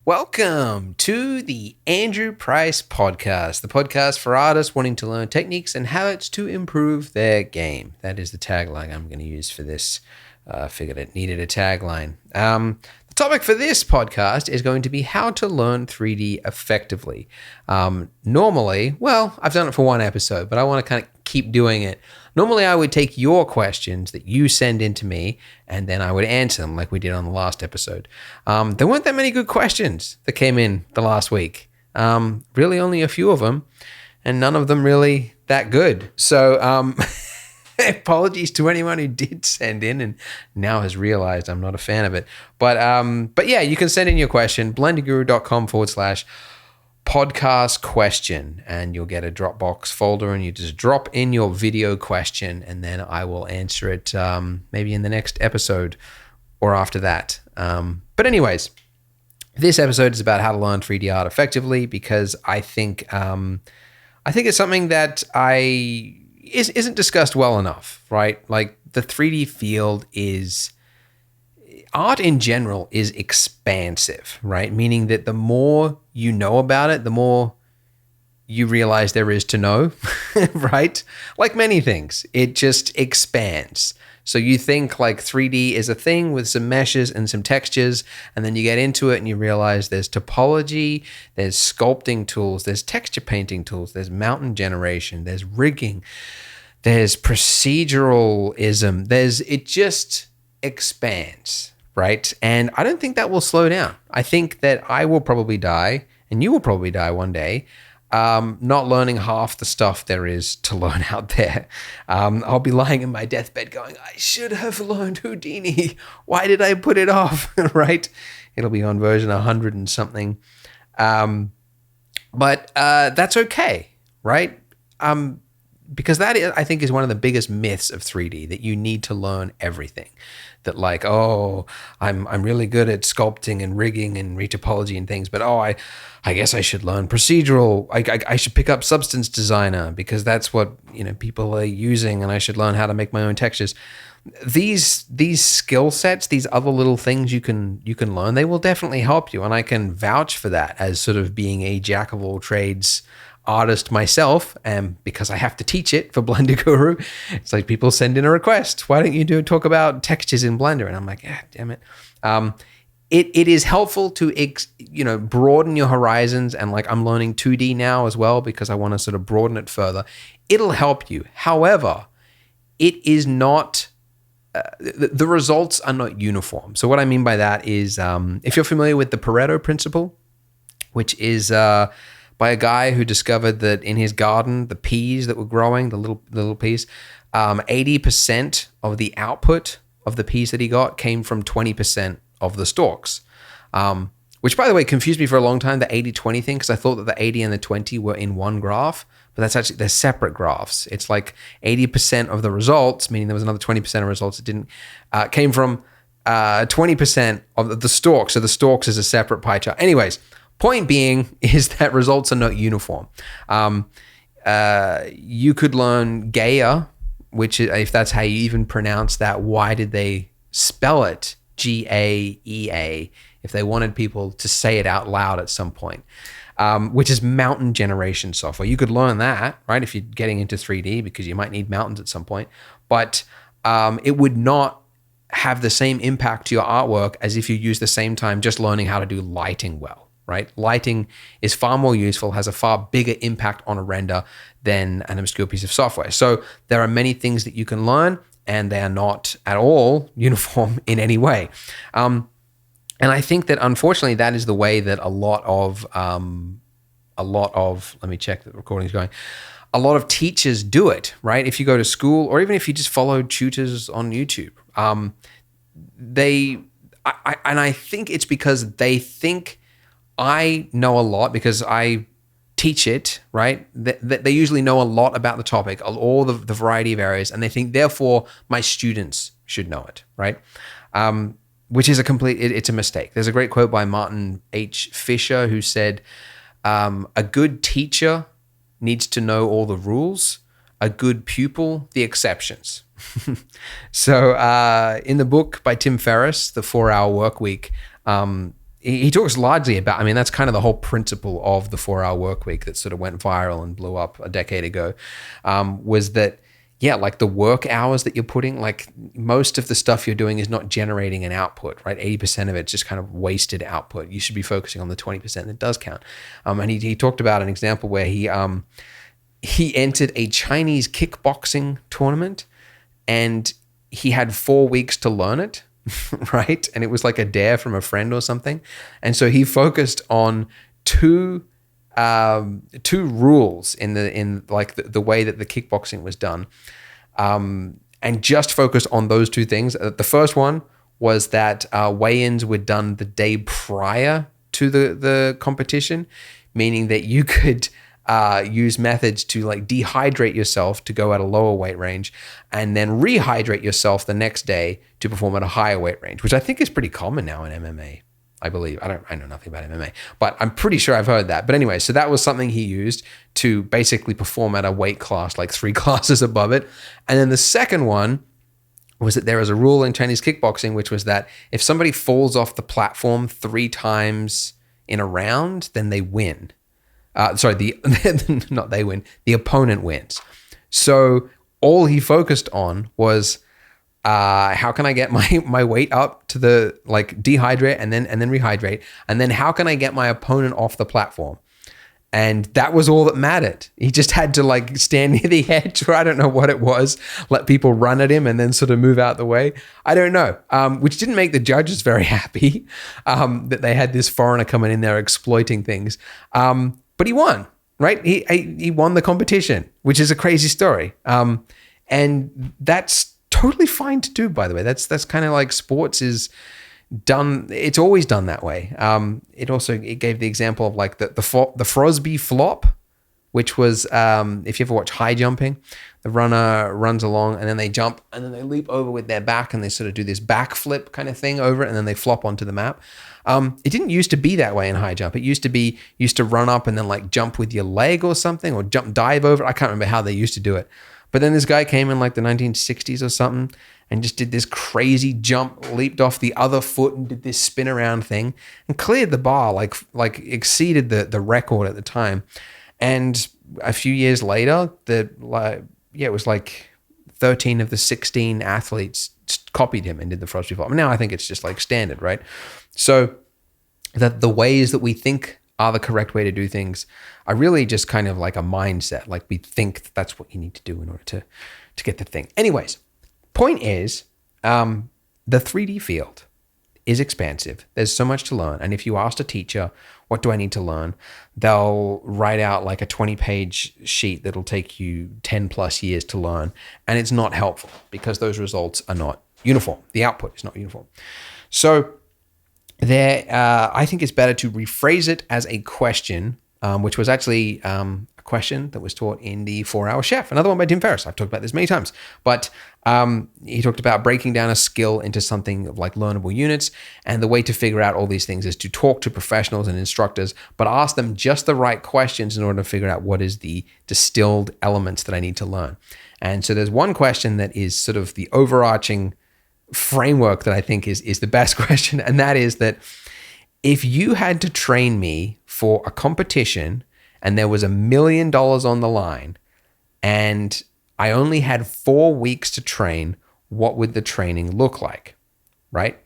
Welcome to the Andrew Price Podcast, the podcast for artists wanting to learn techniques and habits to improve their game. That is the tagline I'm going to use for this. Figured it needed a tagline. The topic for this podcast is going to be how to learn 3D effectively. Normally, I've done it for one episode, but I want to kind of keep doing it. Normally, I would take your questions that you send in to me, and then I would answer them like we did on the last episode. There weren't that many good questions that came in the last week. Really only a few of them, and none of them really that good. So apologies to anyone who did send in and now has realized I'm not a fan of it. But yeah, you can send in your question, blenderguru.com/podcast question, and you'll get a Dropbox folder and you just drop in your video question and then I will answer it maybe in the next episode or after that. But anyways, this episode is about how to learn 3D art effectively because I think it's something that isn't discussed well enough, right? Like the 3D field art in general is expansive, right? Meaning that the more you know about it, the more you realize there is to know, right? Like many things, it just expands. So you think like 3D is a thing with some meshes and some textures, and then you get into it and you realize there's topology, there's sculpting tools, there's texture painting tools, there's mountain generation, there's rigging, there's proceduralism, it just expands, right? And I don't think that will slow down. I think that I will probably die, and you will probably die one day, not learning half the stuff there is to learn out there. I'll be lying in my deathbed going, I should have learned Houdini. Why did I put it off, right? It'll be on version 100 and something. But that's okay, right? Because that, I think, is one of the biggest myths of 3D, that you need to learn everything. That like, I'm really good at sculpting and rigging and retopology and things, but I guess I should learn procedural. I should pick up Substance Designer because that's what people are using, and I should learn how to make my own textures. These skill sets, these other little things you can learn, they will definitely help you, and I can vouch for that as sort of being a jack of all trades artist myself, and because I have to teach it for Blender Guru, it's like people send in a request. Why don't you talk about textures in Blender? And I'm like, damn it. It is helpful to broaden your horizons, and like I'm learning 2D now as well because I want to sort of broaden it further. It'll help you. However, it is not. The results are not uniform. So what I mean by that is, if you're familiar with the Pareto principle, which is by a guy who discovered that in his garden, the peas that were growing, the little peas, 80% of the output of the peas that he got came from 20% of the stalks, which, by the way, confused me for a long time, the 80-20 thing, because I thought that the 80 and the 20 were in one graph, but they're separate graphs. It's like 80% of the results, meaning there was another 20% of results that didn't, came from 20% of the stalks. So the stalks is a separate pie chart. Anyways, point being is that results are not uniform. You could learn Gaia, which is, if that's how you even pronounce that, why did they spell it GAEA if they wanted people to say it out loud at some point, which is mountain generation software. You could learn that, right, if you're getting into 3D because you might need mountains at some point, but it would not have the same impact to your artwork as if you use the same time just learning how to do lighting well. Right? Lighting is far more useful, has a far bigger impact on a render than an obscure piece of software. So there are many things that you can learn, and they are not at all uniform in any way. And I think that unfortunately that is the way that a lot of let me check the recording's going. A lot of teachers do it, right? If you go to school, or even if you just follow tutors on YouTube, I think it's because they think I know a lot because I teach it, right? They usually know a lot about the topic, all the variety of areas, and they think, therefore, my students should know it, right? Which is it's a mistake. There's a great quote by Martin H. Fisher who said, a good teacher needs to know all the rules, a good pupil, the exceptions. So in the book by Tim Ferriss, The 4-Hour Workweek, he talks largely about, I mean, that's kind of the whole principle of the 4-hour work week that sort of went viral and blew up a decade ago, was that, yeah, like the work hours that you're putting, like most of the stuff you're doing is not generating an output, right? 80% of it's just kind of wasted output. You should be focusing on the 20% that does count. And he talked about an example where he entered a Chinese kickboxing tournament and he had 4 weeks to learn it, right? And it was like a dare from a friend or something. And so he focused on two rules in like the way that the kickboxing was done, and just focused on those two things. The first one was that weigh-ins were done the day prior to the competition, meaning that you could use methods to like dehydrate yourself to go at a lower weight range and then rehydrate yourself the next day to perform at a higher weight range, which I think is pretty common now in MMA. I believe. I know nothing about MMA, but I'm pretty sure I've heard that. But anyway, so that was something he used to basically perform at a weight class like 3 classes above it. And then the second one was that there is a rule in Chinese kickboxing, which was that if somebody falls off the platform 3 times in a round, then they win. Not they win, the opponent wins. So all he focused on was how can I get my weight up to the like dehydrate and then rehydrate, and then how can I get my opponent off the platform? And that was all that mattered. He just had to like stand near the edge, or I don't know what it was, let people run at him and then sort of move out the way. I don't know, which didn't make the judges very happy that they had this foreigner coming in there exploiting things. But he won, right? He won the competition, which is a crazy story. And that's totally fine to do, by the way. That's kind of like sports is done. It's always done that way. It gave the example of like the Frosby flop, which was if you ever watch high jumping, the runner runs along and then they jump and then they leap over with their back and they sort of do this backflip kind of thing over it and then they flop onto the map. It didn't used to be that way in high jump. It used to run up and then like jump with your leg or something, or dive over. I can't remember how they used to do it. But then this guy came in like the 1960s or something and just did this crazy jump, leaped off the other foot and did this spin around thing and cleared the bar, like exceeded the record at the time. And a few years later, it was like 13 of the 16 athletes copied him and did the Frosty flop. Now I think it's just like standard, right? So that the ways that we think are the correct way to do things are really just kind of like a mindset. Like we think that's what you need to do in order to get the thing. Anyways, point is, the 3D field is expansive. There's so much to learn. And if you asked a teacher, what do I need to learn? They'll write out like a 20-page sheet that'll take you 10 plus years to learn. And it's not helpful because those results are not uniform. The output is not uniform. So I think it's better to rephrase it as a question, which was actually a question that was taught in the 4-Hour Chef, another one by Tim Ferriss. I've talked about this many times, but he talked about breaking down a skill into something of like learnable units. And the way to figure out all these things is to talk to professionals and instructors, but ask them just the right questions in order to figure out what is the distilled elements that I need to learn. And so there's one question that is sort of the overarching framework that I think is the best question. And that is that if you had to train me for a competition and there was $1 million on the line and I only had 4 weeks to train, what would the training look like? Right?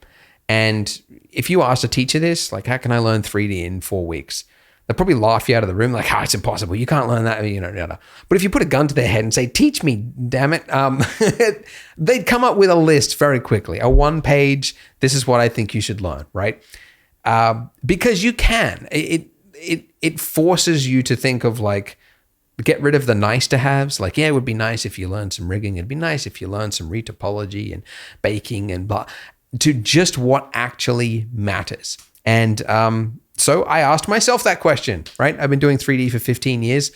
And if you asked a teacher this, like, how can I learn 3D in 4 weeks? They'll probably laugh you out of the room, like, it's impossible. You can't learn that, But if you put a gun to their head and say, teach me, damn it, they'd come up with a list very quickly. A 1-page, this is what I think you should learn, right? Because you can. It forces you to think of like, get rid of the nice to haves. Like, it would be nice if you learned some rigging. It'd be nice if you learned some retopology and baking and blah, to just what actually matters. And so I asked myself that question, right? I've been doing 3D for 15 years.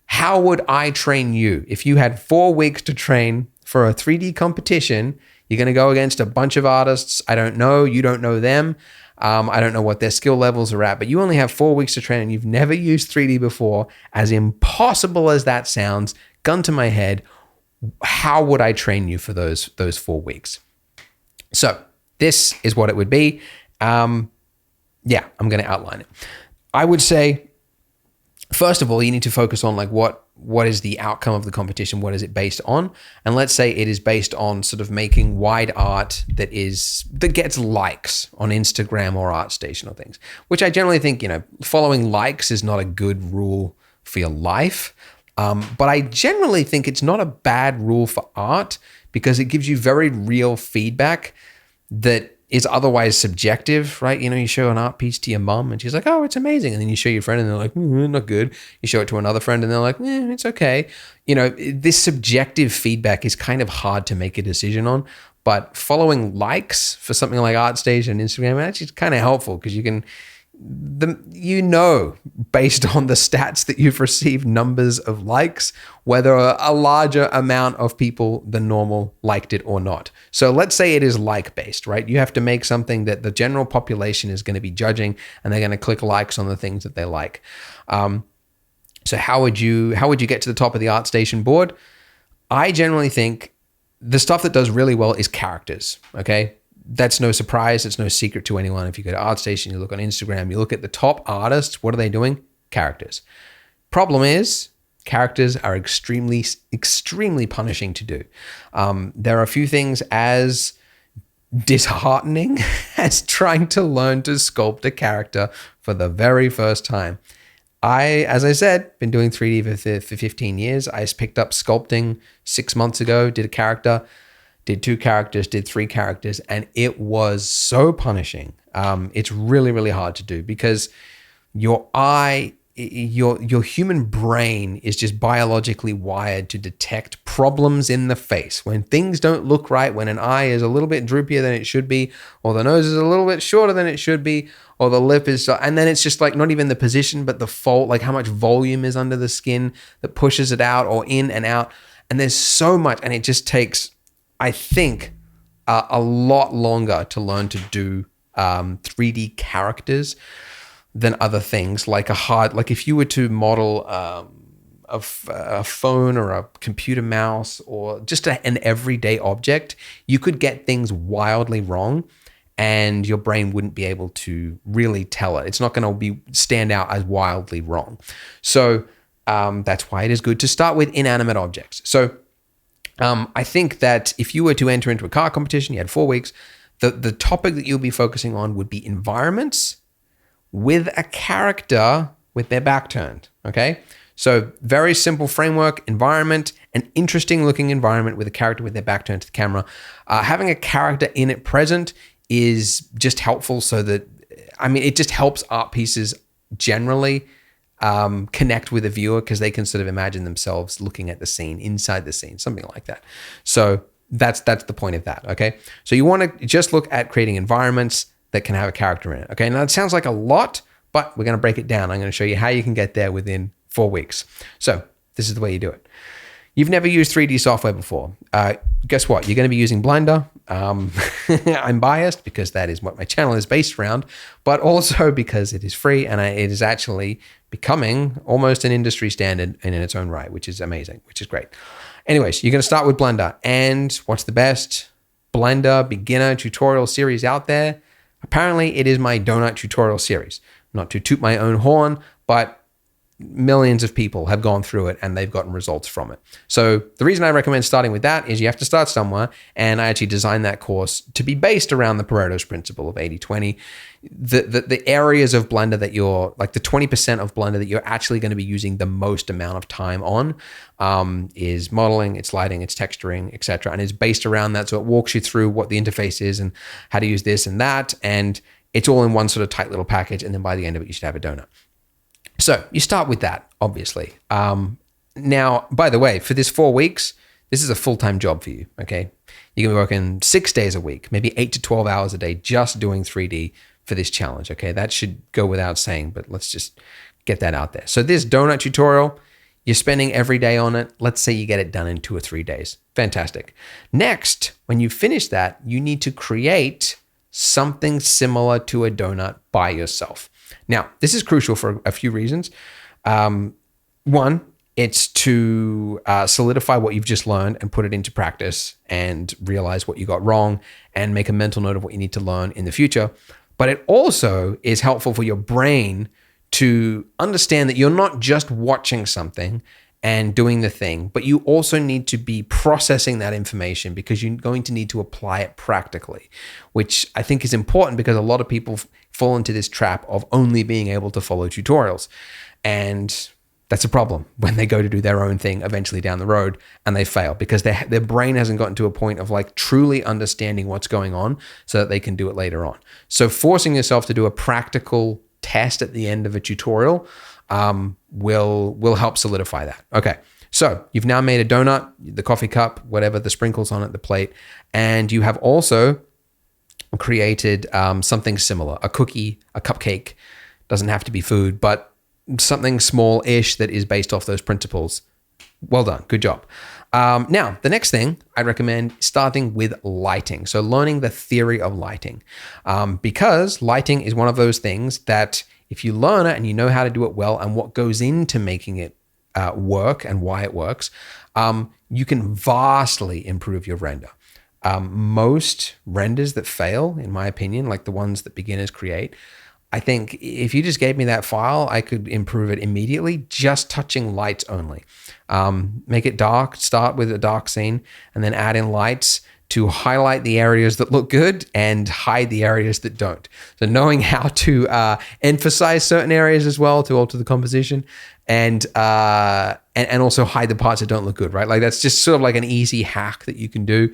How would I train you? If you had 4 weeks to train for a 3D competition, you're going to go against a bunch of artists. I don't know. You don't know them. I don't know what their skill levels are at, but you only have 4 weeks to train and you've never used 3D before. As impossible as that sounds, gun to my head, how would I train you for those 4 weeks? So this is what it would be. Yeah, I'm going to outline it. I would say, first of all, you need to focus on like what is the outcome of the competition? What is it based on? And let's say it is based on sort of making wide art that gets likes on Instagram or ArtStation or things, which I generally think, following likes is not a good rule for your life. But I generally think it's not a bad rule for art because it gives you very real feedback that is otherwise subjective, right? You show an art piece to your mom and she's like, oh, it's amazing. And then you show your friend and they're like, not good. You show it to another friend and they're like, it's okay. This subjective feedback is kind of hard to make a decision on, but following likes for something like ArtStation and Instagram actually is kind of helpful because you can, based on the stats that you've received numbers of likes, whether a larger amount of people than normal liked it or not. So let's say it is like based, right? You have to make something that the general population is going to be judging and they're going to click likes on the things that they like. So how would you get to the top of the ArtStation board? I generally think the stuff that does really well is characters, okay? That's no surprise. It's no secret to anyone. If you go to ArtStation, you look on Instagram, you look at the top artists, what are they doing? Characters. Problem is, characters are extremely, extremely punishing to do. There are a few things as disheartening as trying to learn to sculpt a character for the very first time. As I said, been doing 3D for 15 years. I picked up sculpting 6 months ago, did a character, did 2 characters, did 3 characters, and it was so punishing. It's really, really hard to do because your human brain is just biologically wired to detect problems in the face. When things don't look right, when an eye is a little bit droopier than it should be, or the nose is a little bit shorter than it should be, or the lip is, and then it's just like not even the position, but the fold, like how much volume is under the skin that pushes it out or in and out. And there's so much, and it just takes, I think, a lot longer to learn to do 3D characters than other things like if you were to model a phone or a computer mouse or just an everyday object, you could get things wildly wrong and your brain wouldn't be able to really tell it. It's not going to stand out as wildly wrong. So that's why it is good to start with inanimate objects. So I think that if you were to enter into a car competition, you had 4 weeks, the topic that you'll be focusing on would be environments with a character with their back turned, okay? So very simple framework, environment, an interesting looking environment with a character with their back turned to the camera. Having a character in it present is just helpful it just helps art pieces generally connect with the viewer because they can sort of imagine themselves looking at the scene, inside the scene, something like that. So that's the point of that, okay? So you want to just look at creating environments that can have a character in it, okay? Now it sounds like a lot, but we're going to break it down. I'm going to show you how you can get there within 4 weeks. So this is the way you do it. You've never used 3D software before. Guess what? You're going to be using Blender. I'm biased because that is what my channel is based around, but also because it is free and it is actually becoming almost an industry standard in its own right, which is amazing, which is great. Anyways, you're going to start with Blender. And what's the best Blender beginner tutorial series out there? Apparently, it is my donut tutorial series. Not to toot my own horn, but millions of people have gone through it and they've gotten results from it. So the reason I recommend starting with that is you have to start somewhere, and I actually designed that course to be based around the Pareto's principle of 80-20. The areas of Blender that you're, like the 20% of Blender that you're actually going to be using the most amount of time on is modeling, it's lighting, it's texturing, etc. And it's based around that. So it walks you through what the interface is and how to use this and that. And it's all in one sort of tight little package. And then by the end of it, you should have a donut. So you start with that, obviously. Now, by the way, for this 4 weeks, this is a full-time job for you, okay? You're going to be working 6 days a week, maybe 8 to 12 hours a day, just doing 3D for this challenge, okay? That should go without saying, but let's just get that out there. So this donut tutorial, you're spending every day on it. Let's say you get it done in 2 or 3 days. Fantastic. Next, when you finish that, you need to create something similar to a donut by yourself. Now, this is crucial for a few reasons. One, it's to solidify what you've just learned and put it into practice and realize what you got wrong and make a mental note of what you need to learn in the future. But it also is helpful for your brain to understand that you're not just watching something and doing the thing, but you also need to be processing that information because you're going to need to apply it practically, which I think is important because a lot of people fall into this trap of only being able to follow tutorials. And that's a problem when they go to do their own thing eventually down the road and they fail because their brain hasn't gotten to a point of like truly understanding what's going on so that they can do it later on. So forcing yourself to do a practical test at the end of a tutorial will help solidify that. Okay, so you've now made a donut, the coffee cup, whatever, the sprinkles on it, the plate, and you have also created something similar, a cookie, a cupcake. Doesn't have to be food, but something small-ish that is based off those principles. Well done, good job. Now, the next thing I'd recommend starting with lighting. So learning the theory of lighting, because lighting is one of those things that if you learn it and you know how to do it well and what goes into making it work and why it works, you can vastly improve your render. Most renders that fail, in my opinion, like the ones that beginners create, I think if you just gave me that file, I could improve it immediately just touching lights only. Make it dark, start with a dark scene, and then add in lights to highlight the areas that look good and hide the areas that don't. So knowing how to emphasize certain areas as well to alter the composition and also hide the parts that don't look good, right? Like that's just sort of like an easy hack that you can do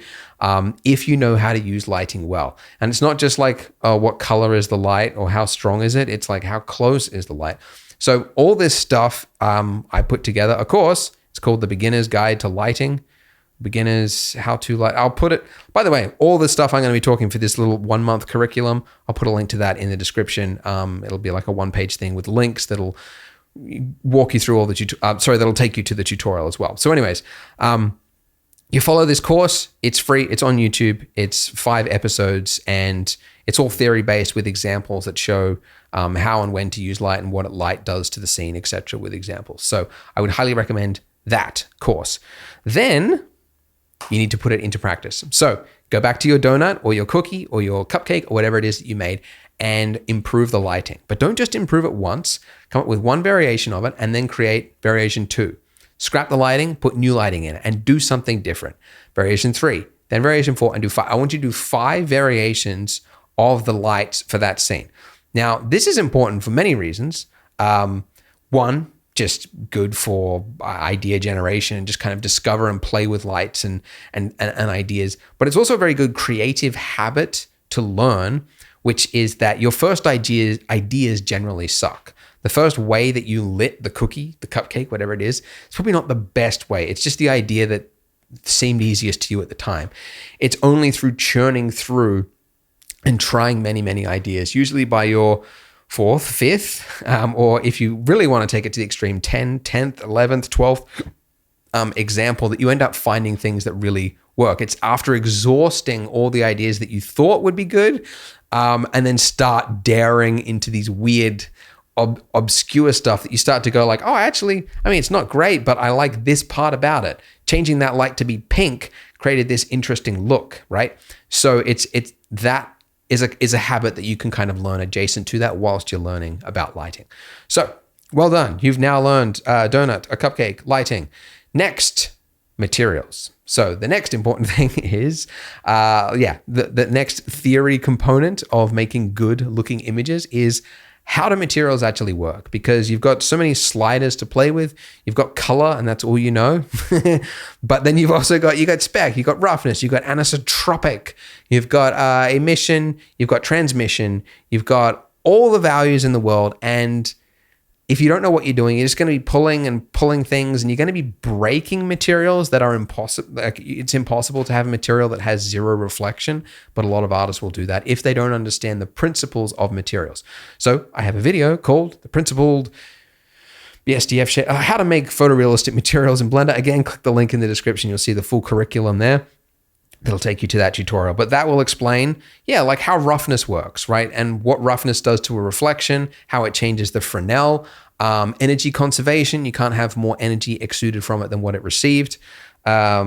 if you know how to use lighting well. And it's not just like, what color is the light or how strong is it? It's like how close is the light? So all this stuff I put together, of course, it's called the Beginner's Guide to Lighting. Beginners, how to light. I'll put it, by the way, all the stuff I'm going to be talking for this little 1 month curriculum, I'll put a link to that in the description. It'll be like a 1-page thing with links that'll walk you through all the that'll take you to the tutorial as well. So anyways, you follow this course, it's free, it's on YouTube, it's 5 episodes, and it's all theory based with examples that show how and when to use light and what light does to the scene, etc. with examples. So I would highly recommend that course. Then you need to put it into practice. So go back to your donut or your cookie or your cupcake or whatever it is that you made and improve the lighting. But don't just improve it once, come up with one variation of it and then create variation 2. Scrap the lighting, put new lighting in it and do something different. Variation 3, then variation 4 and do 5. I want you to do 5 variations of the lights for that scene. Now, this is important for many reasons. One, just good for idea generation and just kind of discover and play with lights and ideas. But it's also a very good creative habit to learn, which is that your first ideas generally suck. The first way that you lit the cookie, the cupcake, whatever it is, it's probably not the best way. It's just the idea that seemed easiest to you at the time. It's only through churning through and trying many, many ideas, usually by your 4th, 5th, or if you really want to take it to the extreme, 10th, 11th, 12th example, that you end up finding things that really work. It's after exhausting all the ideas that you thought would be good, and then start daring into these weird, obscure stuff that you start to go like, oh, actually, I mean, it's not great, but I like this part about it. Changing that light to be pink created this interesting look, right? So it's that is a habit that you can kind of learn adjacent to that whilst you're learning about lighting. So well done. You've now learned a donut, a cupcake, lighting. Next, materials. So the next important thing is, the next theory component of making good looking images is how do materials actually work? Because you've got so many sliders to play with. You've got color, and that's all you know. But then you've also got spec, you've got roughness, you've got anisotropic, you've got emission, you've got transmission, you've got all the values in the world. And if you don't know what you're doing, you're just going to be pulling things, and you're going to be breaking materials that are impossible. Like, it's impossible to have a material that has 0 reflection, but a lot of artists will do that if they don't understand the principles of materials. So I have a video called The Principled BSDF Shade, How to Make Photorealistic Materials in Blender. Again, click the link in the description. You'll see the full curriculum there. That'll take you to that tutorial, but that will explain, like how roughness works, right? And what roughness does to a reflection, how it changes the Fresnel, energy conservation. You can't have more energy exuded from it than what it received. a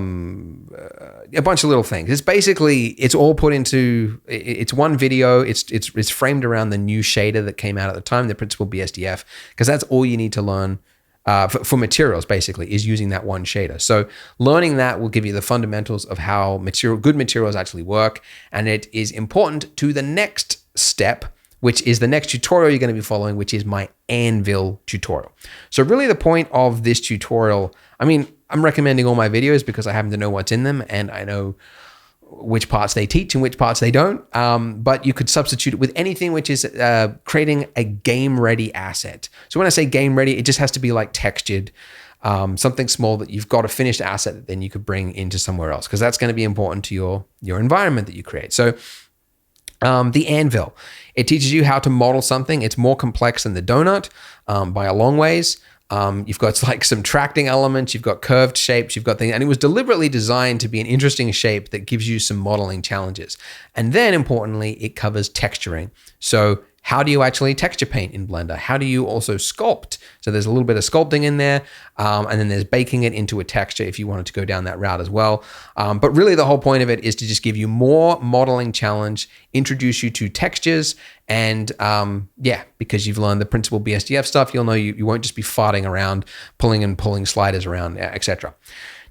bunch of little things. It's basically, it's all put into, it's one video. It's framed around the new shader that came out at the time, the Principal BSDF, because that's all you need to learn for materials, basically, is using that one shader. So learning that will give you the fundamentals of how good materials actually work. And it is important to the next step, which is the next tutorial you're going to be following, which is my anvil tutorial. So really the point of this tutorial, I mean, I'm recommending all my videos because I happen to know what's in them and I know which parts they teach and which parts they don't. But you could substitute it with anything which is creating a game-ready asset. So when I say game-ready, it just has to be like textured, something small that you've got a finished asset that then you could bring into somewhere else, because that's going to be important to your environment that you create. So the anvil, it teaches you how to model something. It's more complex than the donut by a long ways. You've got like subtracting elements, you've got curved shapes, you've got things, and it was deliberately designed to be an interesting shape that gives you some modeling challenges. And then importantly, it covers texturing. So how do you actually texture paint in Blender? How do you also sculpt? So there's a little bit of sculpting in there, and then there's baking it into a texture if you wanted to go down that route as well. But really the whole point of it is to just give you more modeling challenge, introduce you to textures, and because you've learned the Principal BSDF stuff, you'll know you won't just be farting around, pulling sliders around, etc.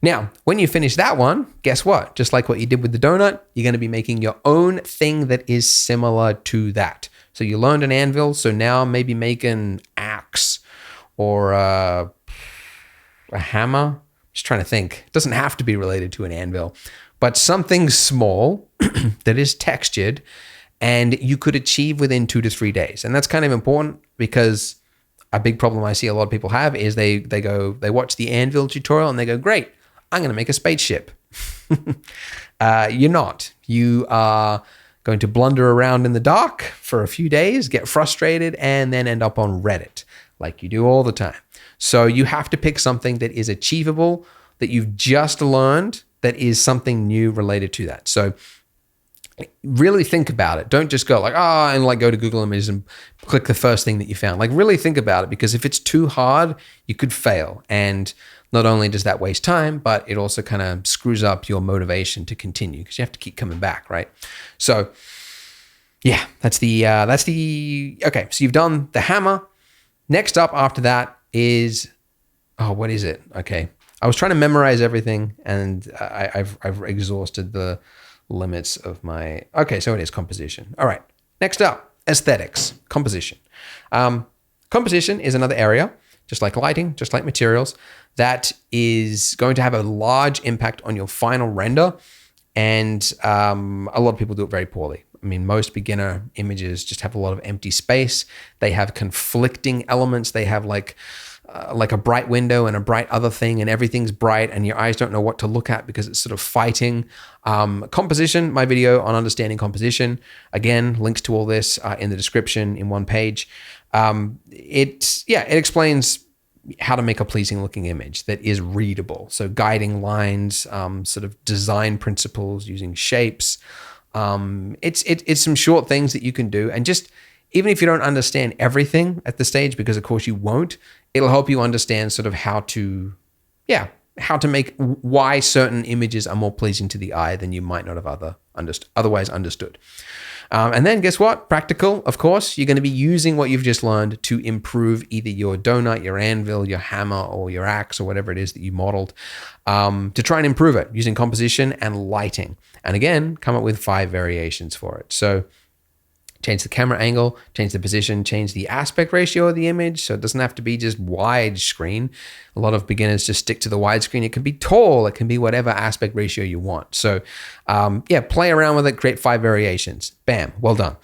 Now, when you finish that one, guess what? Just like what you did with the donut, you're going to be making your own thing that is similar to that. So you learned an anvil, so now maybe make an axe or a hammer. Just trying to think. It doesn't have to be related to an anvil, but something small that is textured and you could achieve within 2 to 3 days. And that's kind of important because a big problem I see a lot of people have is they watch the anvil tutorial and they go, great, I'm going to make a spaceship. You're not. You are going to blunder around in the dark for a few days, get frustrated, and then end up on Reddit like you do all the time. So you have to pick something that is achievable, that you've just learned, that is something new related to that. So really think about it. Don't just go like, and like go to Google Images and click the first thing that you found. Like really think about it, because if it's too hard, you could fail. And not only does that waste time, but it also kind of screws up your motivation to continue because you have to keep coming back, right? So yeah, that's the okay. So you've done the hammer. Next up after that is, what is it? Okay. I was trying to memorize everything and I've exhausted the limits of my, okay, so it is composition. All right. Next up, aesthetics, composition. Composition is another area, just like lighting, just like materials, that is going to have a large impact on your final render. And a lot of people do it very poorly. I mean, most beginner images just have a lot of empty space. They have conflicting elements. They have like a bright window and a bright other thing, and everything's bright and your eyes don't know what to look at because it's sort of fighting. Composition, my video on understanding composition. Again, links to all this in the description in one page. It explains how to make a pleasing looking image that is readable. So guiding lines, sort of design principles using shapes. It's some short things that you can do. And just, even if you don't understand everything at the stage, because of course you won't, it'll help you understand sort of how to make, why certain images are more pleasing to the eye than you might not have otherwise understood. And then guess what? Practical, of course, you're going to be using what you've just learned to improve either your donut, your anvil, your hammer, or your axe, or whatever it is that you modeled, to try and improve it using composition and lighting. And again, come up with 5 variations for it. So change the camera angle, change the position, change the aspect ratio of the image. So it doesn't have to be just widescreen. A lot of beginners just stick to the widescreen. It can be tall. It can be whatever aspect ratio you want. So play around with it, create 5 variations. Bam, well done.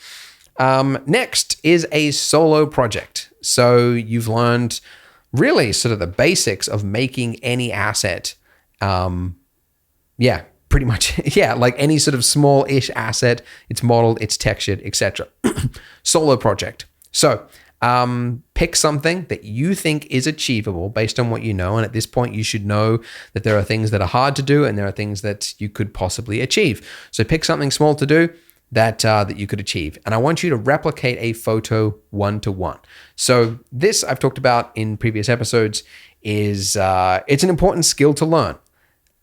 Next is a solo project. So you've learned really sort of the basics of making any asset. Pretty much, like any sort of small-ish asset, it's modeled, it's textured, etc. Solo project. So pick something that you think is achievable based on what you know. And at this point, you should know that there are things that are hard to do and there are things that you could possibly achieve. So pick something small to do that you could achieve. And I want you to replicate a photo 1-to-1. So this, I've talked about in previous episodes, is it's an important skill to learn.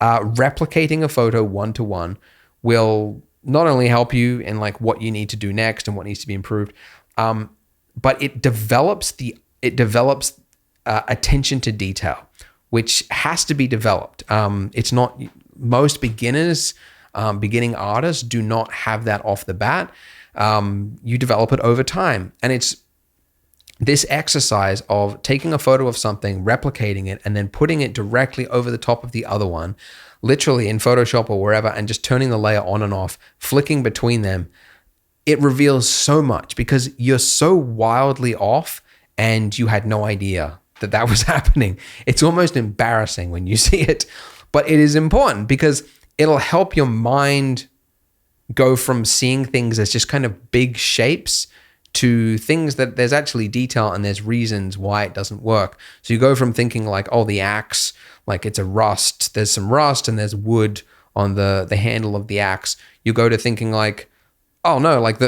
replicating a photo one-to-one will not only help you in like what you need to do next and what needs to be improved, but it develops attention to detail, which has to be developed. It's not, most beginners, beginning artists do not have that off the bat. You develop it over time. And it's this exercise of taking a photo of something, replicating it, and then putting it directly over the top of the other one, literally in Photoshop or wherever, and just turning the layer on and off, flicking between them. It reveals so much because you're so wildly off and you had no idea that that was happening. It's almost embarrassing when you see it, but it is important because it'll help your mind go from seeing things as just kind of big shapes to things that there's actually detail and there's reasons why it doesn't work. So you go from thinking like, oh, the axe, like it's a rust, there's some rust and there's wood on the handle of the axe. You go to thinking like, oh no, like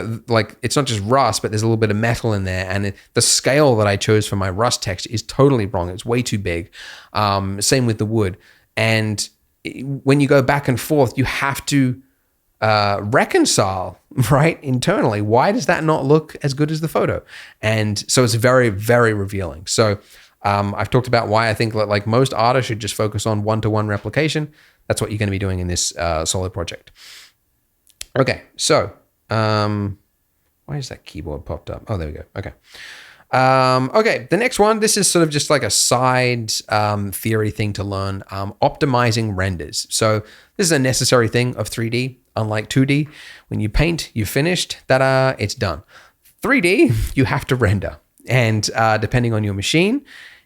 it's not just rust, but there's a little bit of metal in there. And the scale that I chose for my rust texture is totally wrong. It's way too big. Same with the wood. And when you go back and forth, you have to reconcile, right, internally. Why does that not look as good as the photo? And so it's very, very revealing. So I've talked about why I think like most artists should just focus on one-to-one replication. That's what you're going to be doing in this solo project. Okay, so why is that keyboard popped up? Oh, there we go. Okay. Okay, the next one, this is sort of just like a side theory thing to learn, optimizing renders. So this is a necessary thing of 3D, unlike 2D. When you paint, you've finished, it's done. 3D, you have to render. And depending on your machine,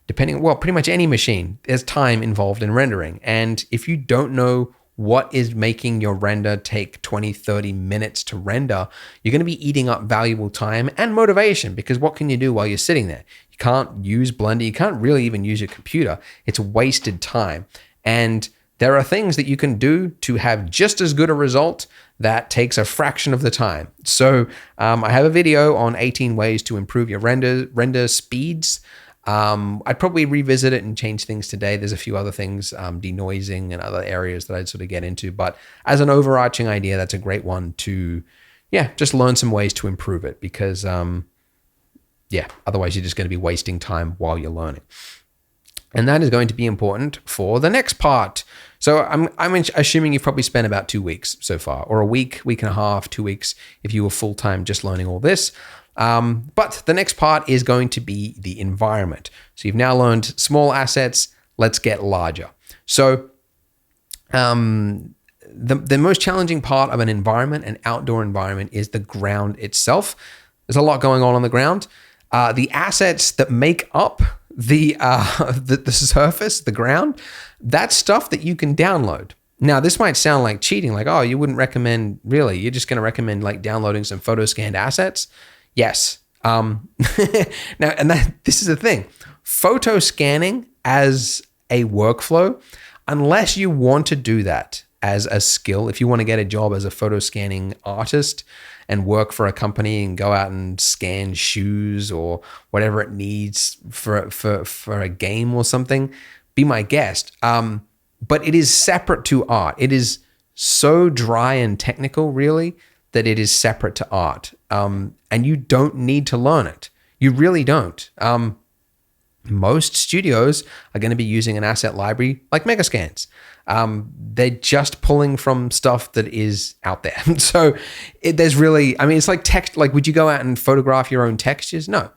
pretty much any machine, there's time involved in rendering. And if you don't know what is making your render take 20, 30 minutes to render, you're going to be eating up valuable time and motivation, because what can you do while you're sitting there? You can't use Blender. You can't really even use your computer. It's wasted time. And there are things that you can do to have just as good a result that takes a fraction of the time. So I have a video on 18 ways to improve your render speeds. I'd probably revisit it and change things today. There's a few other things, denoising and other areas that I'd sort of get into. But as an overarching idea, that's a great one to, just learn some ways to improve it, because, otherwise you're just going to be wasting time while you're learning. And that is going to be important for the next part. So I'm assuming you've probably spent about 2 weeks so far, or a week and a half, 2 weeks, if you were full-time just learning all this. But the next part is going to be the environment. So you've now learned small assets. Let's get larger. So the most challenging part of an environment, an outdoor environment, is the ground itself. There's a lot going on the ground. The assets that make up the surface, the ground, that's stuff that you can download. Now, this might sound like cheating, like, oh, you wouldn't recommend, really, you're just going to recommend like downloading some photo scanned assets. Yes. Now, this is the thing. Photo scanning as a workflow, unless you want to do that as a skill, if you want to get a job as a photo scanning artist and work for a company and go out and scan shoes or whatever it needs for a game or something, be my guest. But it is separate to art. It is so dry and technical, really, that it is separate to art. And you don't need to learn it. You really don't. Most studios are going to be using an asset library like Megascans. They're just pulling from stuff that is out there. So there's really, it's like text. Like, would you go out and photograph your own textures? No.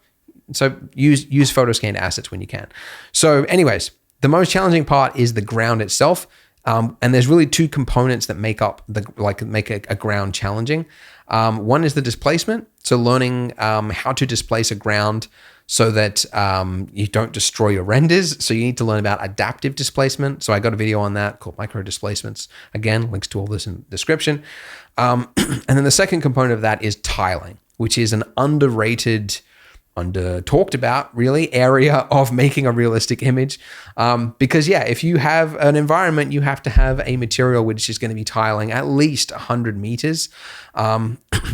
So use photo scanned assets when you can. So anyways, the most challenging part is the ground itself. And there's really two components that make up make a ground challenging. One is the displacement. So learning how to displace a ground so that you don't destroy your renders. So you need to learn about adaptive displacement. So I got a video on that called micro displacements. Again, links to all this in the description. And then the second component of that is tiling, which is an underrated, talked about really area of making a realistic image. Because if you have an environment, you have to have a material which is going to be tiling at least 100 meters.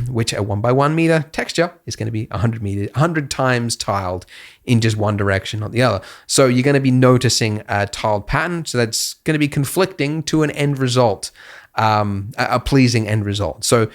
which a 1x1 meter texture is going to be 100 times tiled in just one direction, not the other. So you're going to be noticing a tiled pattern. So that's going to be conflicting to an end result, a pleasing end result. So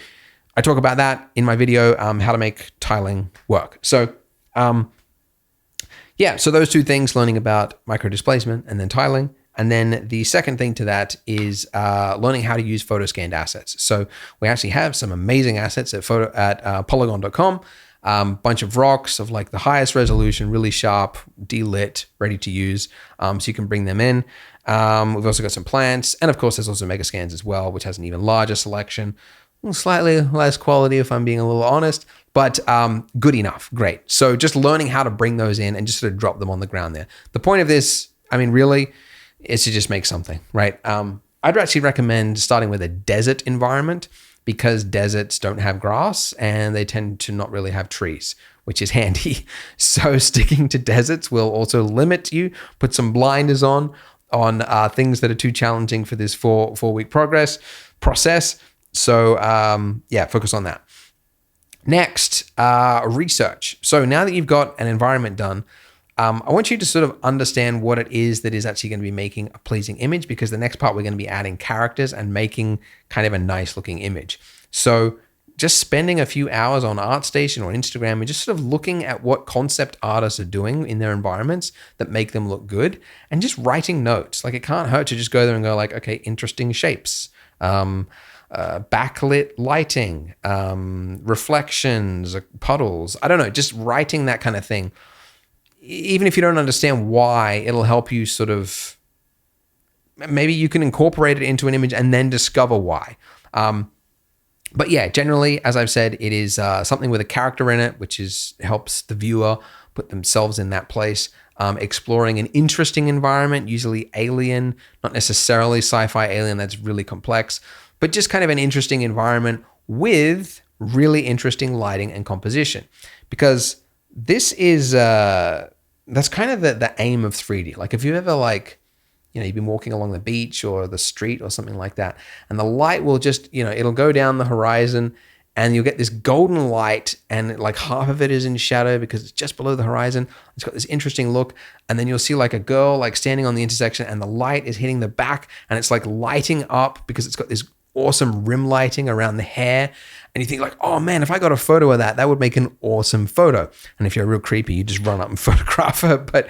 I talk about that in my video, how to make tiling work. So so those two things, learning about micro displacement and then tiling. And then the second thing to that is learning how to use photo scanned assets. So we actually have some amazing assets at polygon.com, bunch of rocks of like the highest resolution, really sharp, delit, ready to use. So you can bring them in. We've also got some plants. And of course, there's also Megascans as well, which has an even larger selection. Slightly less quality if I'm being a little honest, but good enough. Great. So just learning how to bring those in and just sort of drop them on the ground there. The point of this, I mean, really, is to just make something, right? I'd actually recommend starting with a desert environment because deserts don't have grass and they tend to not really have trees, which is handy. So sticking to deserts will also limit you, put some blinders on things that are too challenging for this four-week process. So focus on that. Next, research. So now that you've got an environment done, I want you to sort of understand what it is that is actually going to be making a pleasing image, because the next part we're going to be adding characters and making kind of a nice looking image. So just spending a few hours on ArtStation or Instagram and just sort of looking at what concept artists are doing in their environments that make them look good and just writing notes. Like it can't hurt to just go there and go like, okay, interesting shapes, backlit lighting, reflections, puddles. I don't know, just writing that kind of thing. Even if you don't understand why, it'll help you sort of, maybe you can incorporate it into an image and then discover why. But yeah, generally, as I've said, it is something with a character in it, which helps the viewer put themselves in that place. Exploring an interesting environment, usually alien, not necessarily sci-fi alien that's really complex, but just kind of an interesting environment with really interesting lighting and composition. Because this is, that's kind of the aim of 3D. Like if you ever you've been walking along the beach or the street or something like that, and the light will just, it'll go down the horizon and you'll get this golden light and like half of it is in shadow because it's just below the horizon. It's got this interesting look. And then you'll see like a girl like standing on the intersection and the light is hitting the back and it's like lighting up because it's got this awesome rim lighting around the hair. And you think like, oh man, if I got a photo of that, that would make an awesome photo. And if you're real creepy, you just run up and photograph her. But,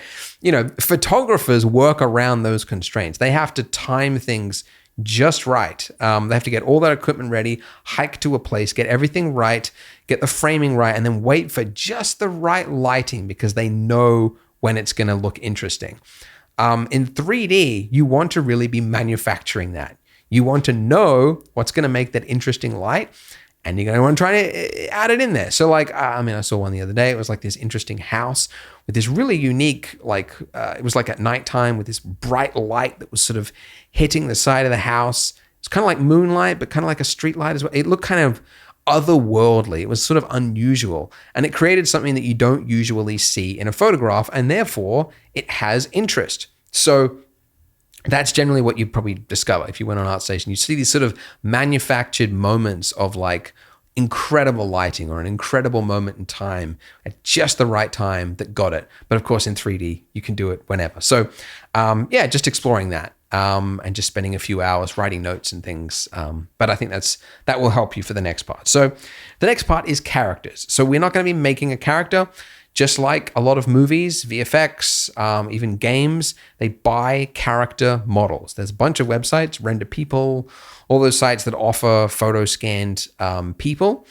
photographers work around those constraints. They have to time things just right. They have to get all that equipment ready, hike to a place, get everything right, get the framing right, and then wait for just the right lighting because they know when it's going to look interesting. In 3D, you want to really be manufacturing that. You want to know what's going to make that interesting light, and you're going to want to try to add it in there. So I saw one the other day. It was like this interesting house with this really unique, it was like at nighttime with this bright light that was sort of hitting the side of the house. It's kind of like moonlight, but kind of like a street light as well. It looked kind of otherworldly. It was sort of unusual, and it created something that you don't usually see in a photograph, and therefore it has interest. So that's generally what you'd probably discover if you went on ArtStation. You see these sort of manufactured moments of like incredible lighting or an incredible moment in time at just the right time that got it. But of course, in 3D, you can do it whenever. So just exploring that and just spending a few hours writing notes and things. But I think that will help you for the next part. So the next part is characters. So we're not going to be making a character. Just like a lot of movies, VFX, even games, they buy character models. There's a bunch of websites, Render People, all those sites that offer photo scanned people.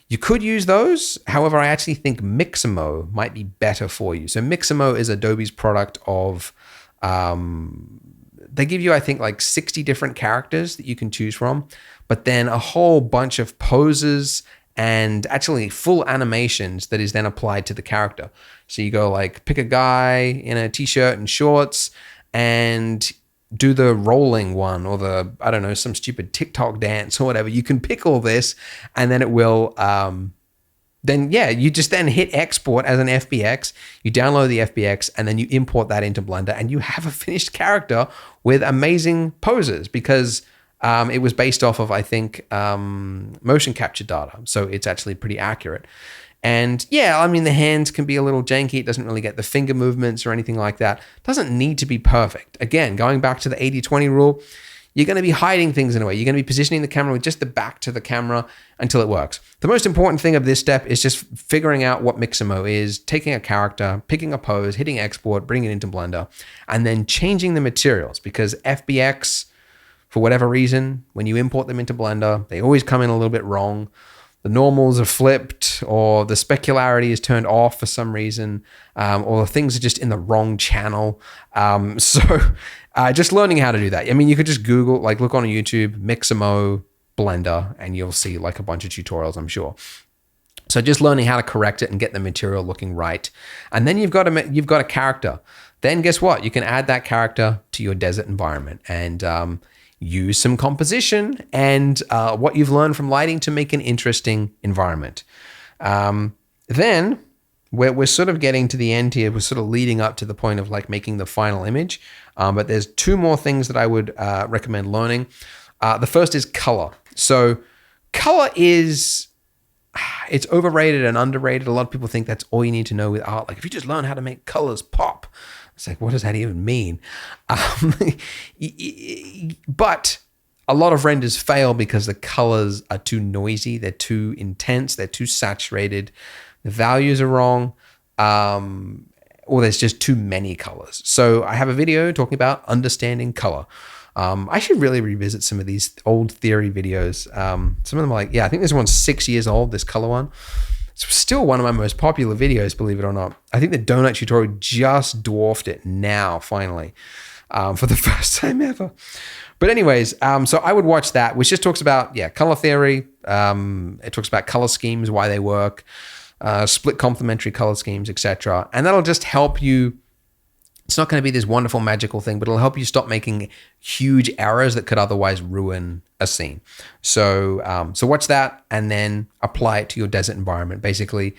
You could use those. However, I actually think Mixamo might be better for you. So Mixamo is Adobe's product of, they give you, I think, like 60 different characters that you can choose from, but then a whole bunch of poses and actually full animations that is then applied to the character. So you go like pick a guy in a t-shirt and shorts and do the rolling one or some stupid TikTok dance or whatever. You can pick all this and then it will, you just then hit export as an FBX, you download the FBX and then you import that into Blender and you have a finished character with amazing poses because It was based off of, I think, motion capture data. So it's actually pretty accurate. And yeah, I mean, the hands can be a little janky. It doesn't really get the finger movements or anything like that. It doesn't need to be perfect. Again, going back to the 80-20 rule, you're going to be hiding things in a way. You're going to be positioning the camera with just the back to the camera until it works. The most important thing of this step is just figuring out what Mixamo is, taking a character, picking a pose, hitting export, bringing it into Blender, and then changing the materials, because FBX, for whatever reason, when you import them into Blender, they always come in a little bit wrong. The normals are flipped, or the specularity is turned off for some reason, or things are just in the wrong channel. So just learning how to do that. I mean, you could just Google, like look on YouTube, Mixamo Blender, and you'll see like a bunch of tutorials, I'm sure. So just learning how to correct it and get the material looking right. And then you've got a character. Then guess what? You can add that character to your desert environment and use some composition and what you've learned from lighting to make an interesting environment. Then we're sort of getting to the end here. We're sort of leading up to the point of like making the final image. But there's two more things that I would recommend learning. The first is color. So color it's overrated and underrated. A lot of people think that's all you need to know with art. Like if you just learn how to make colors pop, it's like, what does that even mean? But a lot of renders fail because the colors are too noisy, they're too intense, they're too saturated, the values are wrong, or there's just too many colors. So I have a video talking about understanding color. I should really revisit some of these old theory videos. Some of them are like, I think this one's 6 years old, this color one. It's still one of my most popular videos, believe it or not. I think the donut tutorial just dwarfed it now, finally, for the first time ever. But anyways, so I would watch that, which just talks about, color theory. It talks about color schemes, why they work, split complementary color schemes, etc. And that'll just help you. It's not going to be this wonderful magical thing, but it'll help you stop making huge errors that could otherwise ruin a scene. So watch that and then apply it to your desert environment. Basically,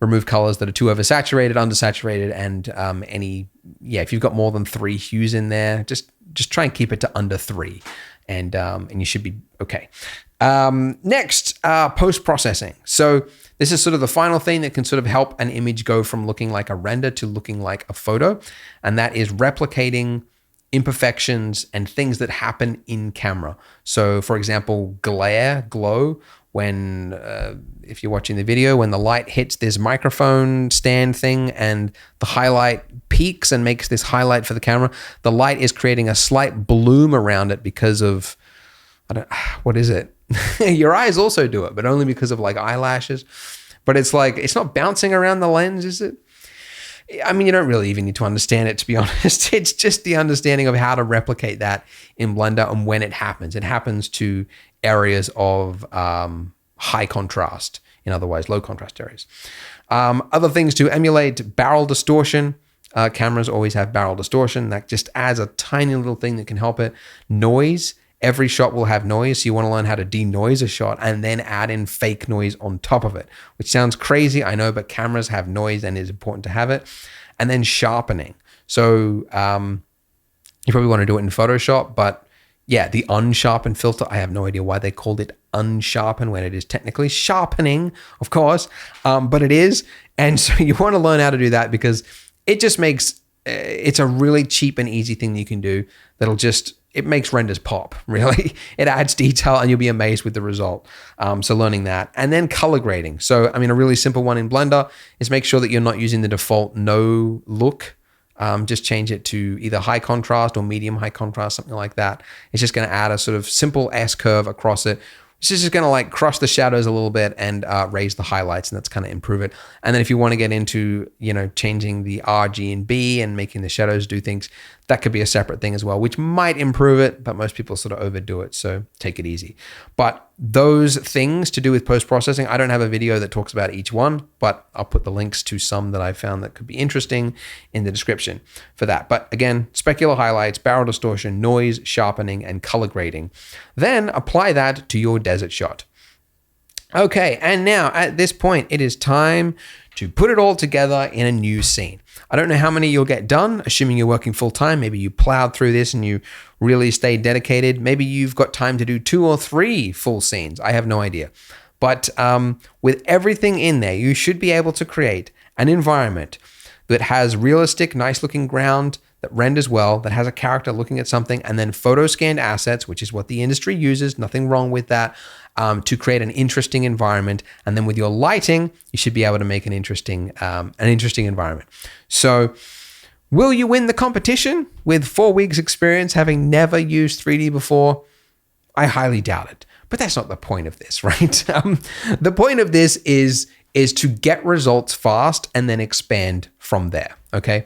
remove colors that are too oversaturated, undersaturated, and if you've got more than 3 hues in there, just try and keep it to under 3, and you should be okay. Next, post-processing. So this is sort of the final thing that can sort of help an image go from looking like a render to looking like a photo, and that is replicating imperfections and things that happen in camera. So for example, glow, when, if you're watching the video, when the light hits this microphone stand thing and the highlight peaks and makes this highlight for the camera, the light is creating a slight bloom around it because of, what is it? Your eyes also do it, but only because of like eyelashes. But it's like, it's not bouncing around the lens, is it? I mean, you don't really even need to understand it, to be honest. It's just the understanding of how to replicate that in Blender and when it happens. It happens to areas of high contrast, in otherwise low contrast areas. Other things to emulate barrel distortion. Cameras always have barrel distortion. That just adds a tiny little thing that can help it. Noise. Every shot will have noise, so you want to learn how to denoise a shot and then add in fake noise on top of it, which sounds crazy, I know, but cameras have noise and it's important to have it. And then sharpening. So you probably want to do it in Photoshop, but the unsharpen filter, I have no idea why they called it unsharpen when it is technically sharpening, of course, but it is. And so you want to learn how to do that because it just makes, it's a really cheap and easy thing that you can do that'll just, it makes renders pop, really. It adds detail and you'll be amazed with the result. So learning that. And then color grading. So, I mean, a really simple one in Blender is make sure that you're not using the default no look. Just change it to either high contrast or medium high contrast, something like that. It's just going to add a sort of simple S curve across it, which is just going to like crush the shadows a little bit and raise the highlights, and that's kind of improve it. And then if you want to get into, changing the R, G, and B and making the shadows do things, that could be a separate thing as well, which might improve it, but most people sort of overdo it, so take it easy. But those things to do with post-processing, I don't have a video that talks about each one, but I'll put the links to some that I found that could be interesting in the description for that. But again, specular highlights, barrel distortion, noise, sharpening, and color grading. Then apply that to your desert shot. Okay, and now at this point, it is time to put it all together in a new scene. I don't know how many you'll get done, assuming you're working full time. Maybe you plowed through this and you really stayed dedicated. Maybe you've got time to do 2 or 3 full scenes. I have no idea. But with everything in there, you should be able to create an environment that has realistic, nice looking ground, that renders well, that has a character looking at something, and then photo scanned assets, which is what the industry uses. Nothing wrong with that, to create an interesting environment. And then with your lighting, you should be able to make an interesting environment. So, will you win the competition with 4 weeks experience, having never used 3D before? I highly doubt it. But that's not the point of this, right? The point of this is to get results fast and then expand from there. Okay.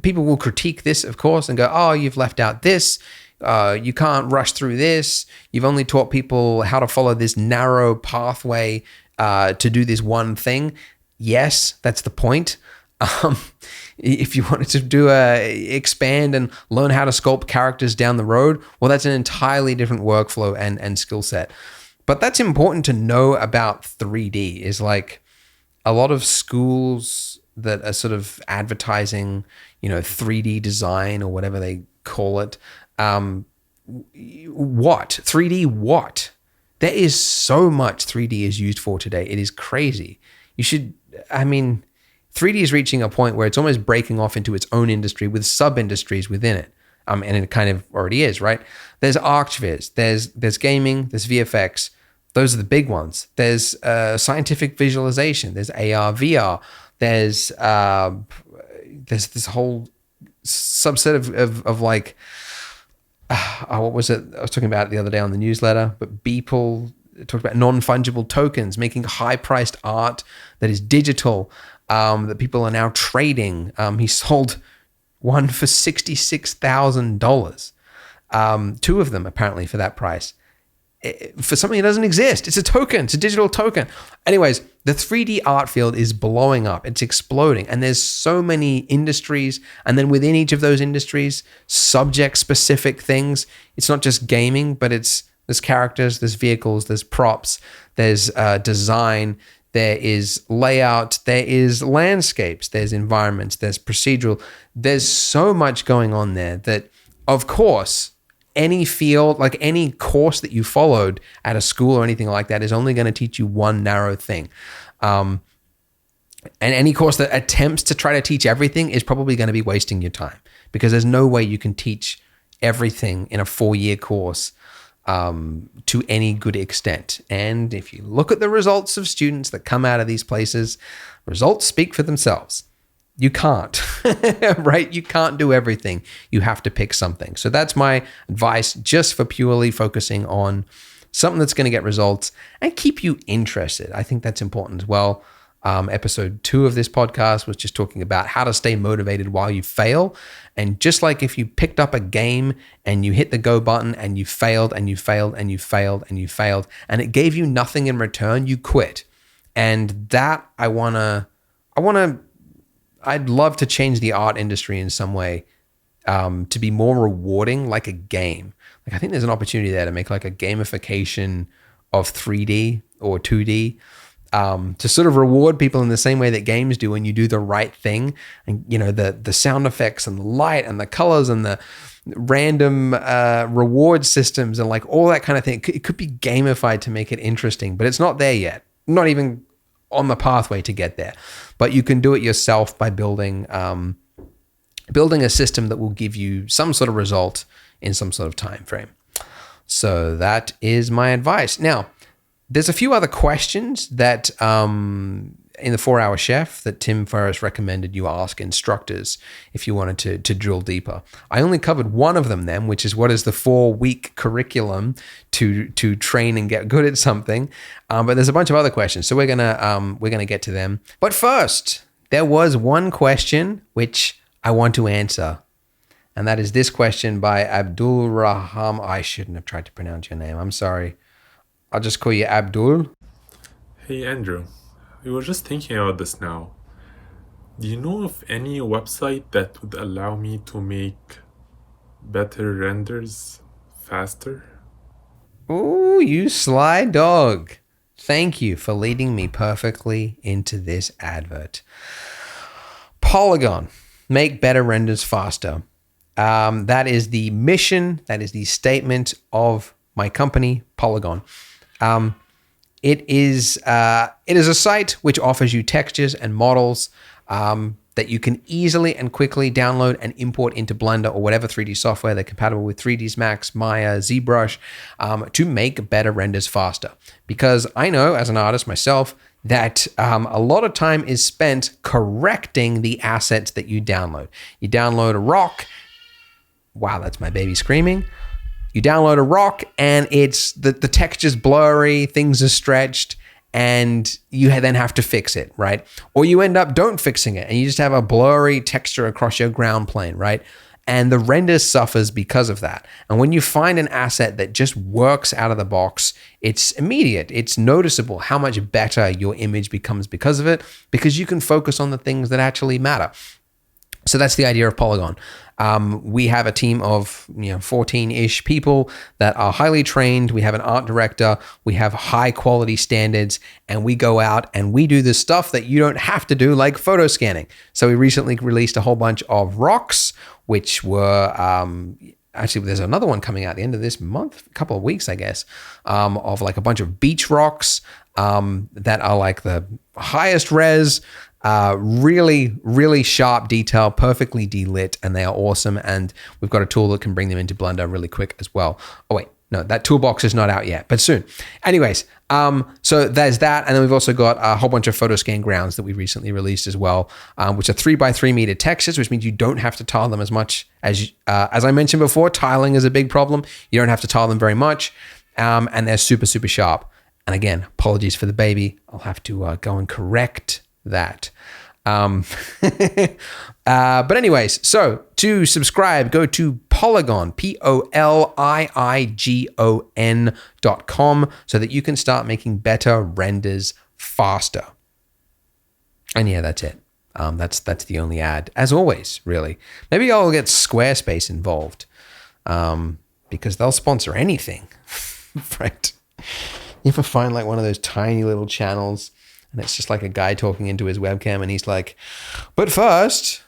People will critique this, of course, and go, "Oh, you've left out this. You can't rush through this. You've only taught people how to follow this narrow pathway to do this one thing." Yes, that's the point. If you wanted to do expand and learn how to sculpt characters down the road, well, that's an entirely different workflow and skill set. But that's important to know about 3D. Is like a lot of schools that are sort of advertising, 3D design or whatever they call it. What? 3D what? There is so much 3D is used for today. It is crazy. 3D is reaching a point where it's almost breaking off into its own industry with sub-industries within it. And it kind of already is, right? There's ArchViz, there's gaming, there's VFX. Those are the big ones. There's scientific visualization, there's AR, VR, there's this whole subset of like, what was it? I was talking about it the other day on the newsletter, but Beeple talked about non-fungible tokens, making high-priced art that is digital, that people are now trading. He sold one for $66,000. 2 of them apparently for that price. For something that doesn't exist. It's a token. It's a digital token. Anyways, the 3D art field is blowing up. It's exploding. And there's so many industries. And then within each of those industries, subject-specific things. It's not just gaming, but there's characters, there's vehicles, there's props, there's design, there is layout, there is landscapes, there's environments, there's procedural. There's so much going on there that, of course, any field, like any course that you followed at a school or anything like that is only going to teach you one narrow thing. And any course that attempts to try to teach everything is probably going to be wasting your time, because there's no way you can teach everything in a 4-year course to any good extent. And if you look at the results of students that come out of these places, results speak for themselves. You can't, right? You can't do everything. You have to pick something. So that's my advice, just for purely focusing on something that's going to get results and keep you interested. I think that's important as well. Episode 2 of this podcast was just talking about how to stay motivated while you fail. And just like if you picked up a game and you hit the go button and you failed and you failed and you failed and you failed and it gave you nothing in return, you quit. And that I'd love to change the art industry in some way, to be more rewarding, like a game. Like, I think there's an opportunity there to make like a gamification of 3D or 2D, to sort of reward people in the same way that games do when you do the right thing. And, the sound effects and the light and the colors and the random reward systems and like all that kind of thing. It could be gamified to make it interesting, but it's not there yet. Not even on the pathway to get there. But you can do it yourself by building a system that will give you some sort of result in some sort of time frame. So that is my advice. Now, there's a few other questions that in the 4-Hour Chef that Tim Ferriss recommended you ask instructors if you wanted to drill deeper. I only covered one of them then, which is what is the 4-week curriculum to train and get good at something. But there's a bunch of other questions, so we're gonna get to them. But first, there was one question which I want to answer, and that is this question by Abdul Raham. I shouldn't have tried to pronounce your name. I'm sorry. I'll just call you Abdul. Hey Andrew, we were just thinking about this now. Do you know of any website that would allow me to make better renders faster? Ooh, you sly dog. Thank you for leading me perfectly into this advert. Polygon, make better renders faster. That is the mission, that is the statement of my company, Polygon. It is a site which offers you textures and models that you can easily and quickly download and import into Blender or whatever 3D software that's compatible with 3ds Max, Maya, ZBrush to make better renders faster. Because I know as an artist myself that a lot of time is spent correcting the assets that you download. You download a rock. Wow, that's my baby screaming. You download a rock and it's the texture's blurry, things are stretched, and you then have to fix it, right? Or you end up don't fixing it and you just have a blurry texture across your ground plane, right? And the render suffers because of that. And when you find an asset that just works out of the box, it's immediate. It's noticeable how much better your image becomes because of it, because you can focus on the things that actually matter. So that's the idea of Polygon. We have a team of 14-ish people that are highly trained. We have an art director. We have high quality standards, and we go out and we do the stuff that you don't have to do, like photo scanning. So we recently released a whole bunch of rocks, which were actually there's another one coming out at the end of this month, a couple of weeks, I guess, of like a bunch of beach rocks that are like the highest res. Really, really sharp detail, perfectly delit, and they are awesome. And we've got a tool that can bring them into Blender really quick as well. Oh wait, no, that toolbox is not out yet, but soon. Anyways, so there's that. And then we've also got a whole bunch of photo scan grounds that we recently released as well, which are 3x3 meter textures, which means you don't have to tile them as much as I mentioned before. Tiling is a big problem. You don't have to tile them very much. And they're super, super sharp. And again, apologies for the baby. I'll have to go and correct that. But anyways, so to subscribe, go to Polygon, POLIIGON.com, so that you can start making better renders faster. And yeah, that's it. That's the only ad, as always, really. Maybe I'll get Squarespace involved, because they'll sponsor anything, right? You ever find like one of those tiny little channels and it's just like a guy talking into his webcam and he's like, but first,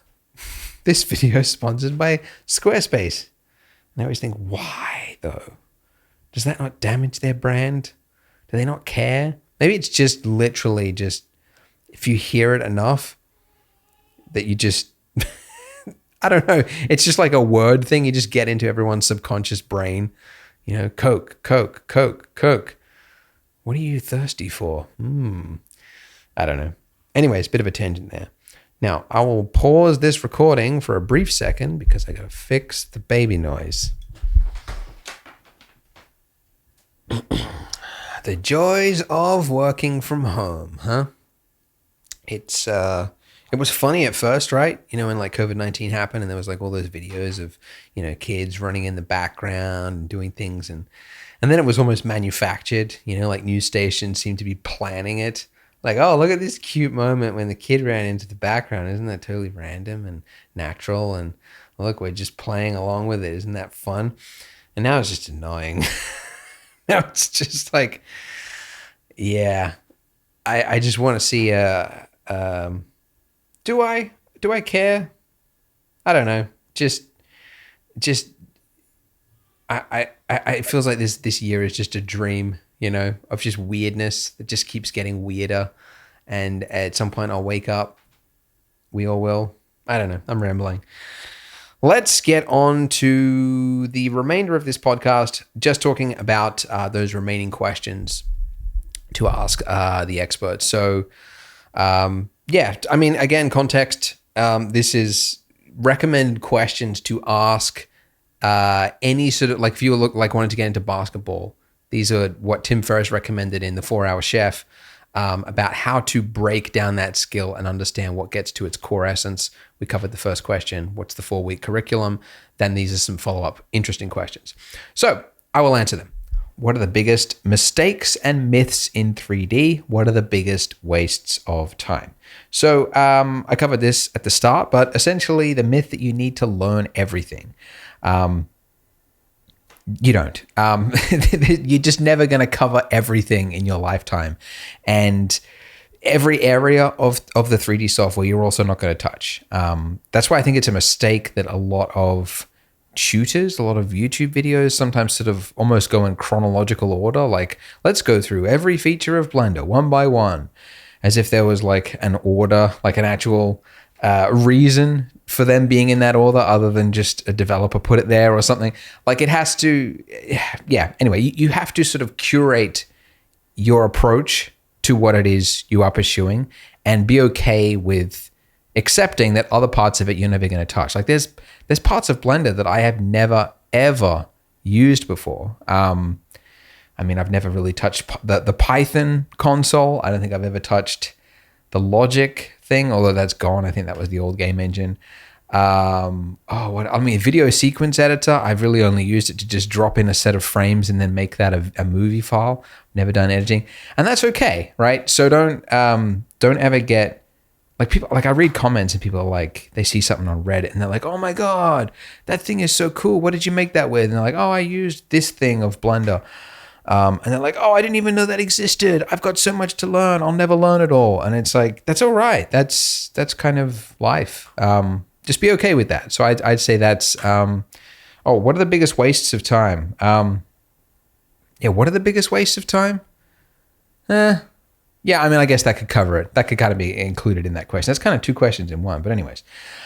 this video is sponsored by Squarespace. And I always think, why though? Does that not damage their brand? Do they not care? Maybe it's just literally just, if you hear it enough, that you just, I don't know. It's just like a word thing. You just get into everyone's subconscious brain. Coke, Coke, Coke, Coke. What are you thirsty for? I don't know. Anyways, bit of a tangent there. Now, I will pause this recording for a brief second because I got to fix the baby noise. The joys of working from home, huh? It was funny at first, right? When like COVID-19 happened and there was like all those videos of, kids running in the background and doing things. And then it was almost manufactured, like news stations seemed to be planning it. Like, oh, look at this cute moment when the kid ran into the background. Isn't that totally random and natural? And look, we're just playing along with it. Isn't that fun? And now it's just annoying. Now it's just like, yeah, I just want to see, do I care? I don't know. It feels like this year is just a dream, of just weirdness that just keeps getting weirder. And at some point I'll wake up. We all will. I don't know. I'm rambling. Let's get on to the remainder of this podcast, just talking about those remaining questions to ask the experts. So, again, context. This is recommended questions to ask any sort of, like if you wanted to get into basketball, these are what Tim Ferriss recommended in the 4-Hour Chef about how to break down that skill and understand what gets to its core essence. We covered the first question, what's the 4-week curriculum? Then these are some follow-up interesting questions. So I will answer them. What are the biggest mistakes and myths in 3D? What are the biggest wastes of time? So I covered this at the start, but essentially the myth that you need to learn everything. You don't. You're just never going to cover everything in your lifetime. And every area of the 3D software, you're also not going to touch. That's why I think it's a mistake that a lot of tutors, a lot of YouTube videos sometimes sort of almost go in chronological order. Like, let's go through every feature of Blender one by one, as if there was like an order, like an actual reason for them being in that order other than just a developer put it there or something. Like, it has to, yeah. Anyway, you have to sort of curate your approach to what it is you are pursuing and be okay with accepting that other parts of it you're never going to touch. Like, there's parts of Blender that I have never, ever used before. I mean, I've never really touched the Python console. I don't think I've ever touched the Logic thing, although that's gone. I think that was the old game engine. Video sequence editor. I've really only used it to just drop in a set of frames and then make that a movie file. Never done editing, and that's okay, right? So don't ever get like people. Like, I read comments and people are like, they see something on Reddit and they're like, "Oh my god, that thing is so cool. What did you make that with?" And they're like, "Oh, I used this thing of Blender." And they're like, "Oh, I didn't even know that existed. I've got so much to learn. I'll never learn it all." And it's like, that's all right. That's kind of life. Just be okay with that. So I'd say that's, what are the biggest wastes of time? What are the biggest wastes of time? Yeah, I mean, I guess that could cover it. That could kind of be included in that question. That's kind of two questions in one. But anyways.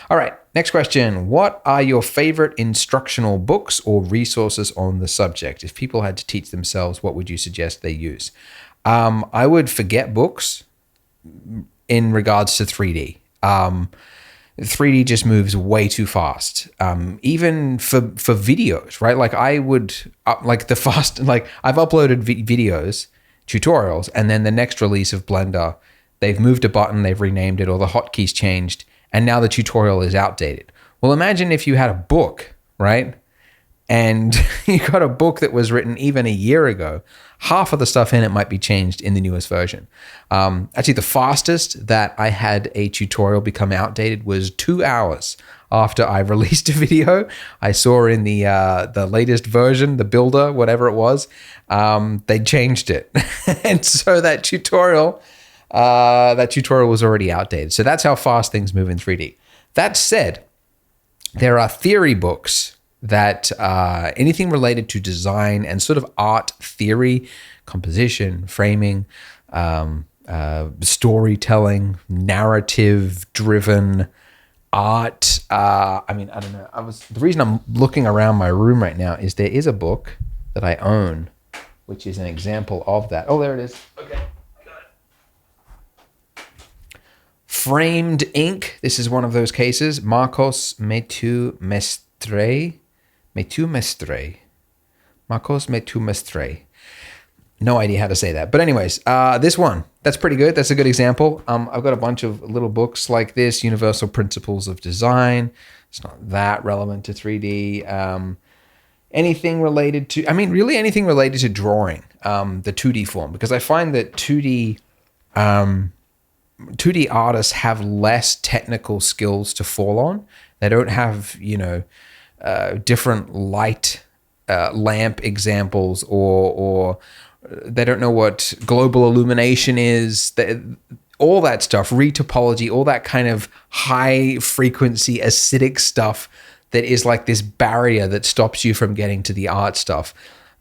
All right, next question. What are your favorite instructional books or resources on the subject? If people had to teach themselves, what would you suggest they use? I would forget books in regards to 3D. 3D just moves way too fast. Even for videos, right? Like, I would I've uploaded videos, tutorials, and then the next release of Blender, they've moved a button, they've renamed it, or the hotkeys changed, and now the tutorial is outdated. Well, imagine if you had a book, right? And you got a book that was written even a year ago. Half of the stuff in it might be changed in the newest version. Actually, the fastest that I had a tutorial become outdated was 2 hours after I released a video. I saw in the latest version, the builder, whatever it was, they changed it. And so that tutorial was already outdated. So that's how fast things move in 3D. That said, there are theory books that anything related to design and sort of art theory, composition, framing, storytelling, narrative-driven art. I don't know. The reason I'm looking around my room right now is there is a book that I own, which is an example of that. Oh, there it is. Okay. Framed Ink. This is one of those cases. Marcos Metumestre. Marcos Metumestre. No idea how to say that. But anyways, this one, that's pretty good. That's a good example. I've got a bunch of little books like this, Universal Principles of Design. It's not that relevant to 3D. Anything related to, really anything related to drawing, the 2D form, because I find that 2D artists have less technical skills to fall on. They don't have, different light lamp examples, or they don't know what global illumination is, all that stuff, retopology, all that kind of high frequency acidic stuff that is like this barrier that stops you from getting to the art stuff.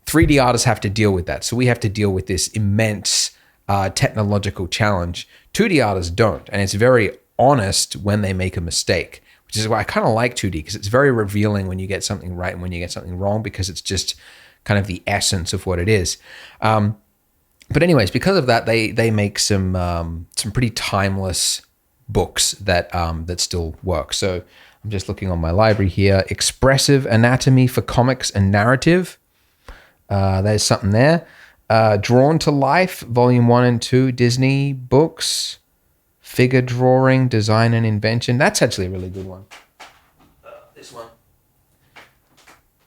3D artists have to deal with that. So we have to deal with this immense technological challenge. 2D artists don't. And it's very honest when they make a mistake, which is why I kind of like 2D, because it's very revealing when you get something right and when you get something wrong, because it's just kind of the essence of what it is. But anyways, because of that, they make some pretty timeless books that still work. So I'm just looking on my library here. Expressive Anatomy for Comics and Narrative. There's something there. Drawn to Life, Volume 1 and 2, Disney books. Figure Drawing, Design and Invention. That's actually a really good one. This one.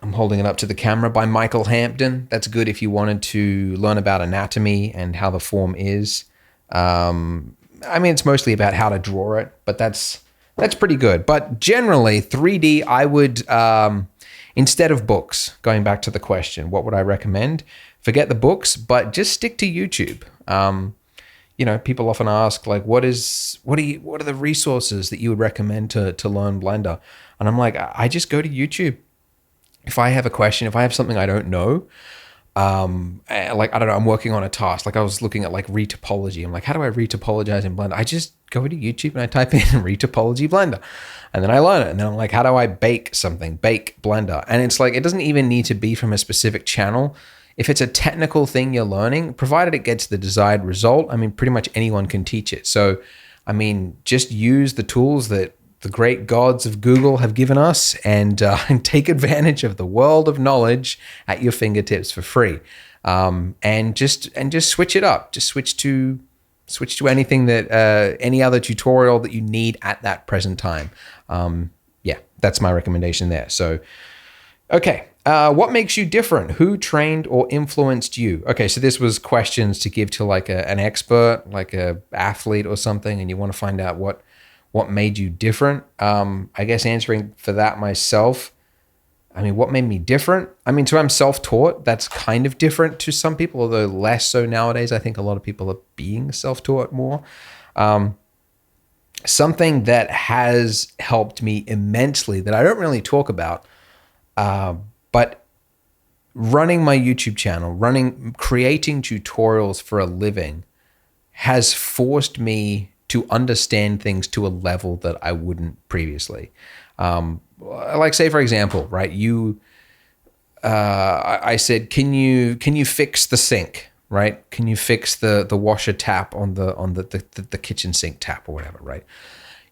I'm holding it up to the camera, by Michael Hampton. That's good if you wanted to learn about anatomy and how the form is. It's mostly about how to draw it, but that's pretty good. But generally, 3D, I would, instead of books, going back to the question, what would I recommend? Forget the books, but just stick to YouTube. People often ask, like, what are the resources that you would recommend to learn Blender? And I'm like, I just go to YouTube. If I have a question, if I have something I don't know, like, I don't know, I'm working on a task. Like, I was looking at like retopology. I'm like, how do I retopologize in Blender? I just go to YouTube and I type in retopology Blender, and then I learn it. And then I'm like, how do I bake something? Bake Blender. And it's like, it doesn't even need to be from a specific channel. If it's a technical thing you're learning, provided it gets the desired result, I mean, pretty much anyone can teach it. So, I mean, just use the tools that the great gods of Google have given us, and take advantage of the world of knowledge at your fingertips for free. And just switch it up. Just switch to anything that any other tutorial that you need at that present time. Yeah, that's my recommendation there. So, okay. What makes you different? Who trained or influenced you? Okay, so this was questions to give to like an expert, like a athlete or something, and you want to find out what made you different. I guess answering for that myself, I mean, what made me different? I mean, so I'm self-taught. That's kind of different to some people, although less so nowadays. I think a lot of people are being self-taught more. Something that has helped me immensely that I don't really talk about, but running my YouTube channel, creating tutorials for a living has forced me to understand things to a level that I wouldn't previously. Like, say, for example, right? I said, can you fix the sink, right? Can you fix the washer tap on the kitchen sink tap or whatever, right?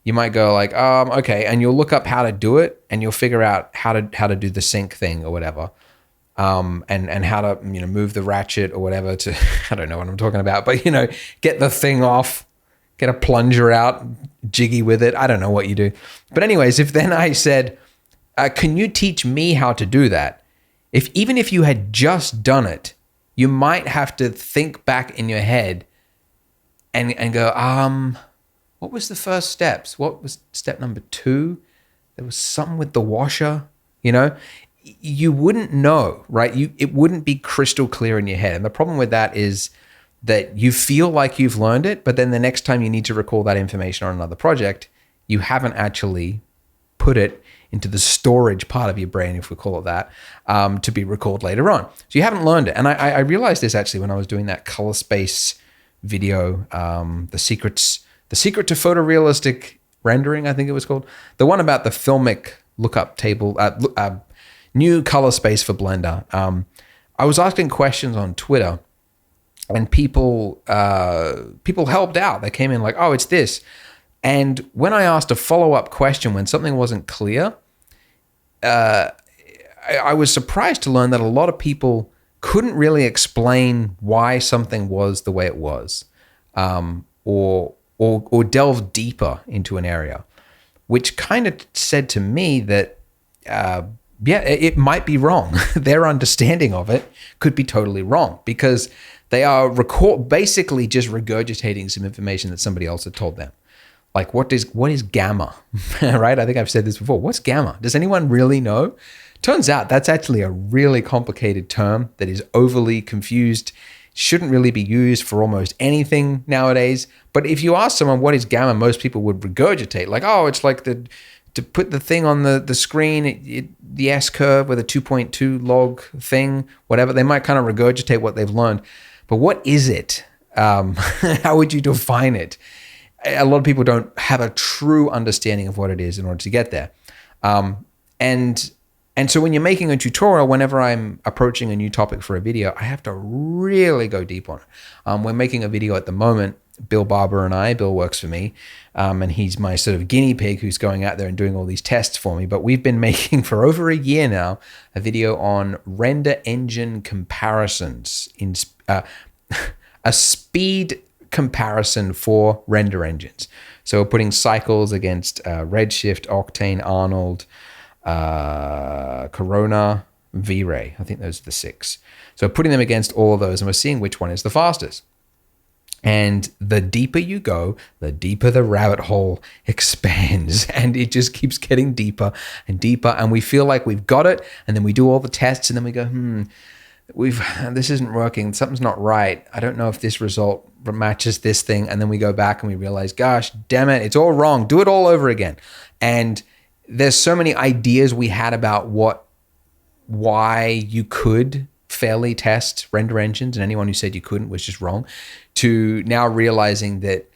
You might go like, okay, and you'll look up how to do it, and you'll figure out how to do the sink thing or whatever, and how to move the ratchet or whatever to I don't know what I'm talking about, but get the thing off, get a plunger out, jiggy with it. I don't know what you do, but anyways, if then I said, can you teach me how to do that? Even if you had just done it, you might have to think back in your head and go, what was the first steps? What was step number 2? There was something with the washer, you wouldn't know, right? It wouldn't be crystal clear in your head. And the problem with that is that you feel like you've learned it, but then the next time you need to recall that information on another project, you haven't actually put it into the storage part of your brain, if we call it that, to be recalled later on. So you haven't learned it. And I realized this actually when I was doing that color space video, the secret to photorealistic rendering, I think it was called. The one about the filmic lookup table, new color space for Blender. I was asking questions on Twitter, and people helped out. They came in like, oh, it's this. And when I asked a follow-up question when something wasn't clear, I was surprised to learn that a lot of people couldn't really explain why something was the way it was, or delve deeper into an area, which kind of said to me that, it might be wrong. Their understanding of it could be totally wrong because they are basically just regurgitating some information that somebody else had told them. Like, what is gamma, right? I think I've said this before. What's gamma? Does anyone really know? Turns out that's actually a really complicated term that is overly confused, shouldn't really be used for almost anything nowadays. But if you ask someone what is gamma, most people would regurgitate like, oh, it's like to put the thing on the screen, the S-curve with a 2.2 log thing, whatever. They might kind of regurgitate what they've learned. But what is it? How would you define it? A lot of people don't have a true understanding of what it is in order to get there. And so when you're making a tutorial, whenever I'm approaching a new topic for a video, I have to really go deep on it. We're making a video at the moment, Bill Barber and I. Bill works for me, and he's my sort of guinea pig who's going out there and doing all these tests for me. But we've been making for over a year now a video on render engine comparisons in a speed comparison for render engines. So we're putting cycles against Redshift, Octane, Arnold, Corona, V-Ray. I think those are the 6. So putting them against all of those, and we're seeing which one is the fastest. And the deeper you go, the deeper the rabbit hole expands, and it just keeps getting deeper and deeper. And we feel like we've got it, and then we do all the tests, and then we go, this isn't working. Something's not right. I don't know if this result matches this thing. And then we go back and we realize, gosh, damn it, it's all wrong. Do it all over again. And there's so many ideas we had about why you could fairly test render engines, and anyone who said you couldn't was just wrong, to now realizing that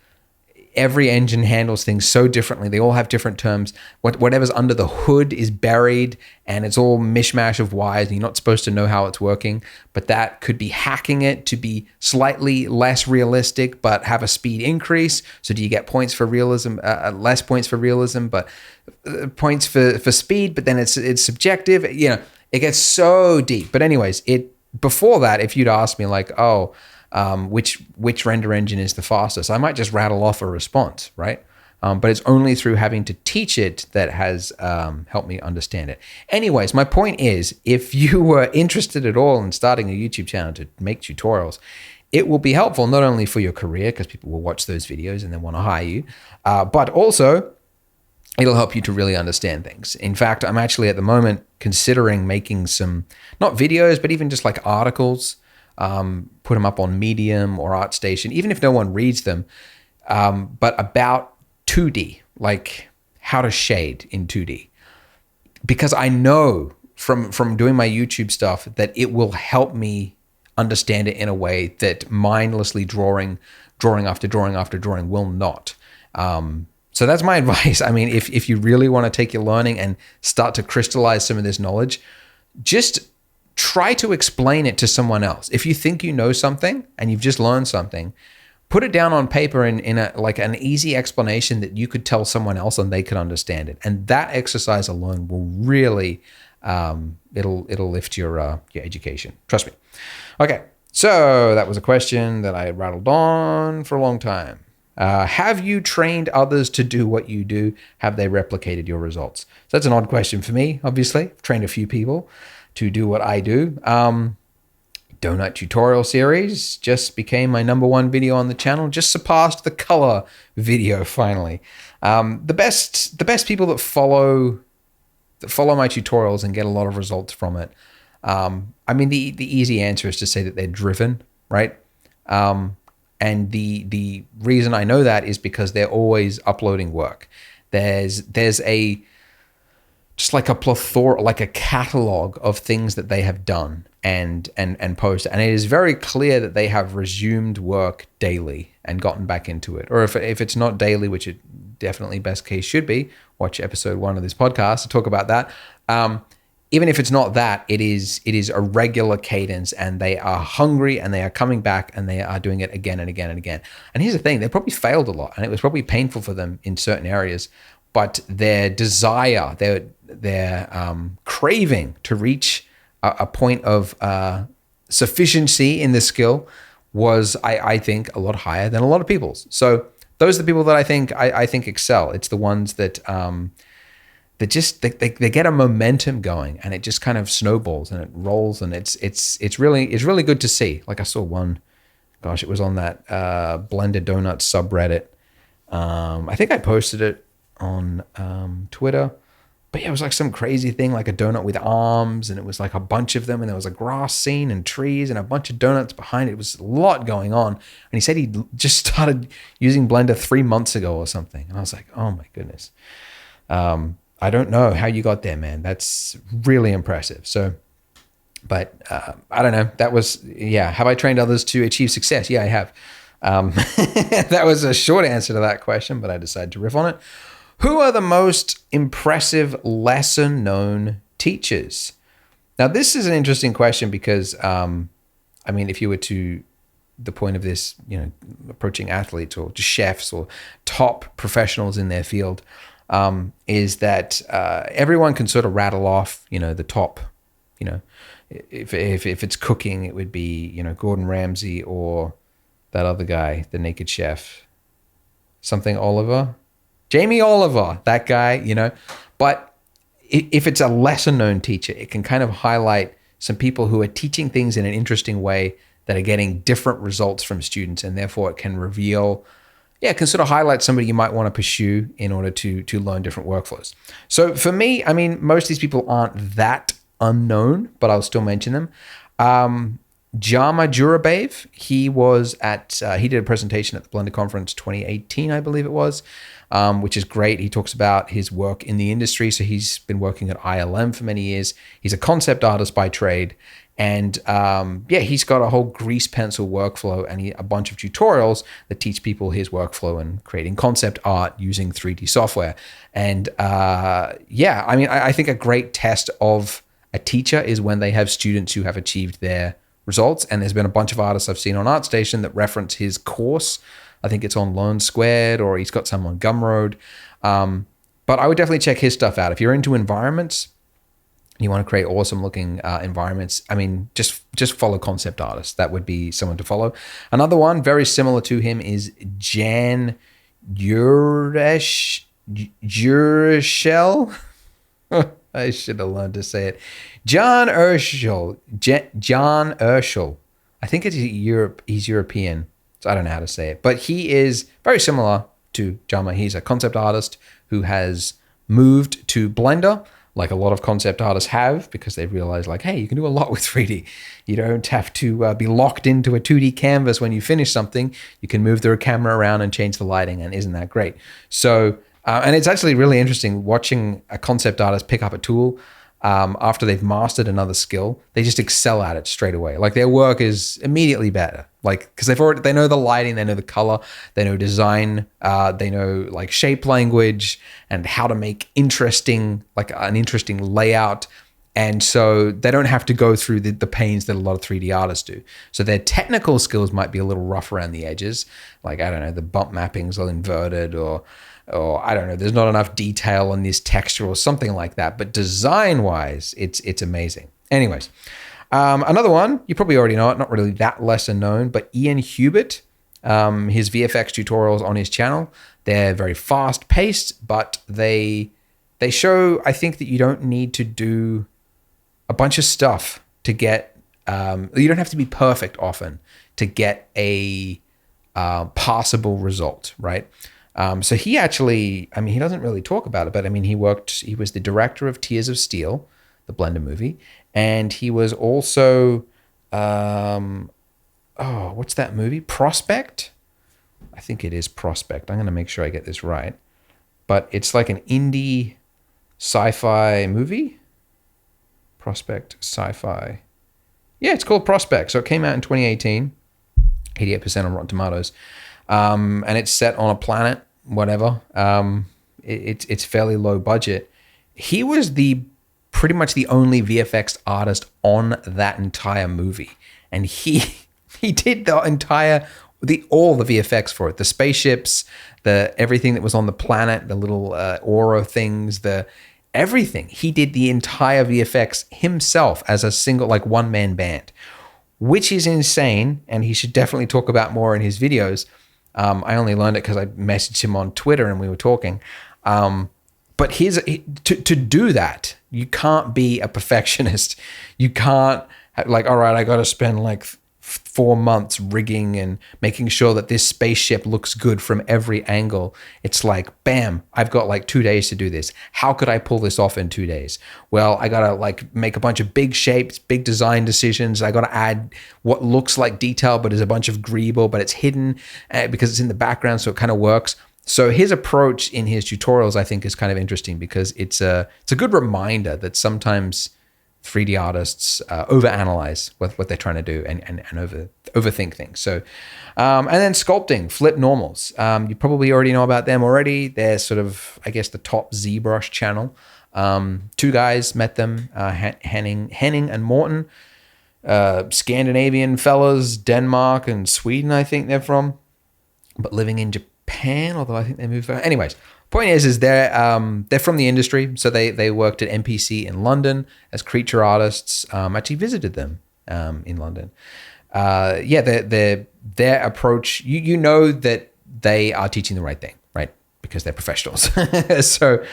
every engine handles things so differently. They all have different terms. Whatever's under the hood is buried, and it's all mishmash of wires, and you're not supposed to know how it's working. But that could be hacking it to be slightly less realistic, but have a speed increase. So do you get points for realism, less points for realism, but points for speed? But then it's subjective. It gets so deep. But anyways, before that, if you'd asked me like, which render engine is the fastest, I might just rattle off a response, right? But it's only through having to teach it that has helped me understand it. Anyways, my point is, if you were interested at all in starting a YouTube channel to make tutorials, it will be helpful not only for your career, because people will watch those videos and then want to hire you, but also it'll help you to really understand things. In fact, I'm actually at the moment considering making some, not videos, but even just like articles, put them up on Medium or ArtStation, even if no one reads them, but about 2D, like how to shade in 2D. Because I know from doing my YouTube stuff that it will help me understand it in a way that mindlessly drawing after drawing after drawing will not. So that's my advice. I mean, if you really want to take your learning and start to crystallize some of this knowledge, just try to explain it to someone else. If you think you know something and you've just learned something, put it down on paper in an easy explanation that you could tell someone else and they could understand it. And that exercise alone will really, it'll lift your education. Trust me. Okay, so that was a question that I had rattled on for a long time. Have you trained others to do what you do? Have they replicated your results? So that's an odd question for me, obviously. I've trained a few people to do what I do. Donut tutorial series just became my #1 video on the channel, just surpassed the color video finally. The best people that follow my tutorials and get a lot of results from it. I mean, the easy answer is to say that they're driven, right? And the reason I know that is because they're always uploading work. There's just like a plethora, like a catalog of things that they have done and posted. And it is very clear that they have resumed work daily and gotten back into it. Or if it's not daily, which it definitely best case should be, watch episode 1 of this podcast to talk about that. Even if it's not that, it is a regular cadence, and they are hungry and they are coming back and they are doing it again and again and again. And here's the thing, they probably failed a lot and it was probably painful for them in certain areas, but their desire, their craving to reach a point of sufficiency in the skill was, I think, a lot higher than a lot of people's. So those are the people that I think excel. It's the ones that they get a momentum going, and it just kind of snowballs and it rolls, and it's really good to see. Like I saw one, gosh, it was on that Blender Donuts subreddit. I think I posted it on Twitter, but yeah, it was like some crazy thing, like a donut with arms, and it was like a bunch of them, and there was a grass scene and trees and a bunch of donuts behind it. It was a lot going on, and he said he just started using Blender 3 months ago or something, and I was like, oh my goodness. I don't know how you got there, man. That's really impressive. So, but I don't know. That was, yeah. Have I trained others to achieve success? Yeah, I have. That was a short answer to that question, but I decided to riff on it. Who are the most impressive lesser known teachers? Now, this is an interesting question because, I mean, if you were to the point of this, approaching athletes or just chefs or top professionals in their field, is that everyone can sort of rattle off, the top, if it's cooking, it would be, Gordon Ramsay or that other guy, the naked chef, Jamie Oliver, that guy, but if it's a lesser known teacher, it can kind of highlight some people who are teaching things in an interesting way that are getting different results from students, and therefore it can reveal, yeah, it can sort of highlight somebody you might want to pursue in order to learn different workflows. So for me, I mean, most of these people aren't that unknown, but I'll still mention them. Jama Jurabaev, he did a presentation at the Blender Conference 2018, I believe it was, which is great. He talks about his work in the industry. So he's been working at ILM for many years. He's a concept artist by trade. And he's got a whole grease pencil workflow and a bunch of tutorials that teach people his workflow and creating concept art using 3D software. And I think a great test of a teacher is when they have students who have achieved their results. And there's been a bunch of artists I've seen on ArtStation that reference his course. I think it's on Learn Squared, or he's got some on Gumroad. But I would definitely check his stuff out. If you're into environments, you want to create awesome looking environments, I mean, just follow concept artists. That would be someone to follow. Another one very similar to him is Jan Jureshel. I should have learned to say it. John Urschel. John Urschel. I think he's European, so I don't know how to say it. But he is very similar to Jama. He's a concept artist who has moved to Blender, like a lot of concept artists have, because they've realized, like, hey, you can do a lot with 3D. You don't have to be locked into a 2D canvas when you finish something. You can move the camera around and change the lighting, and isn't that great? So, and it's actually really interesting watching a concept artist pick up a tool after they've mastered another skill. They just excel at it straight away. Like, their work is immediately better. Like, because they know the lighting, they know the color, they know design, they know like shape language and how to make an interesting layout. And so they don't have to go through the pains that a lot of 3D artists do. So their technical skills might be a little rough around the edges. Like, I don't know, the bump mappings are inverted, or I don't know, there's not enough detail on this texture or something like that. But design-wise, it's amazing. Anyways, another one, you probably already know it, not really that lesser known, but Ian Hubert, his VFX tutorials on his channel, they're very fast-paced, but they show, I think, that you don't need to do a bunch of stuff to get, you don't have to be perfect often to get a passable result, right? So he actually, I mean, he doesn't really talk about it, but I mean, he was the director of Tears of Steel, the Blender movie, and he was also, what's that movie? Prospect? I think it is Prospect. I'm going to make sure I get this right. But it's like an indie sci-fi movie. Prospect, sci-fi. Yeah, it's called Prospect. So it came out in 2018, 88% on Rotten Tomatoes. And it's set on a planet, whatever. It's fairly low budget. He was pretty much the only VFX artist on that entire movie. And he did all the VFX for it. The spaceships, everything that was on the planet, the little aura things, everything. He did the entire VFX himself as a single, like, one-man band, which is insane. And he should definitely talk about more in his videos. I only learned it because I messaged him on Twitter and we were talking. But to do that, you can't be a perfectionist. You can't, like, all right, I got to spend like 4 months rigging and making sure that this spaceship looks good from every angle. It's like, bam, I've got like 2 days to do this. How could I pull this off in 2 days? Well, I got to like make a bunch of big shapes, big design decisions. I got to add what looks like detail, but is a bunch of greeble, but it's hidden because it's in the background. So it kind of works. So his approach in his tutorials, I think, is kind of interesting because it's a good reminder that sometimes 3D artists overanalyze what they're trying to do and overthink things. So, and then sculpting, Flip Normals. You probably already know about them already. They're sort of, I guess, the top ZBrush channel. 2 guys met them, Henning and Morten, Scandinavian fellas, Denmark and Sweden, I think they're from, but living in Japan, although I think they moved. Anyways, point is they're from the industry, so they worked at NPC in London as creature artists. Actually visited them in London. Their approach, you know that they are teaching the right thing, right? because they're professionals. So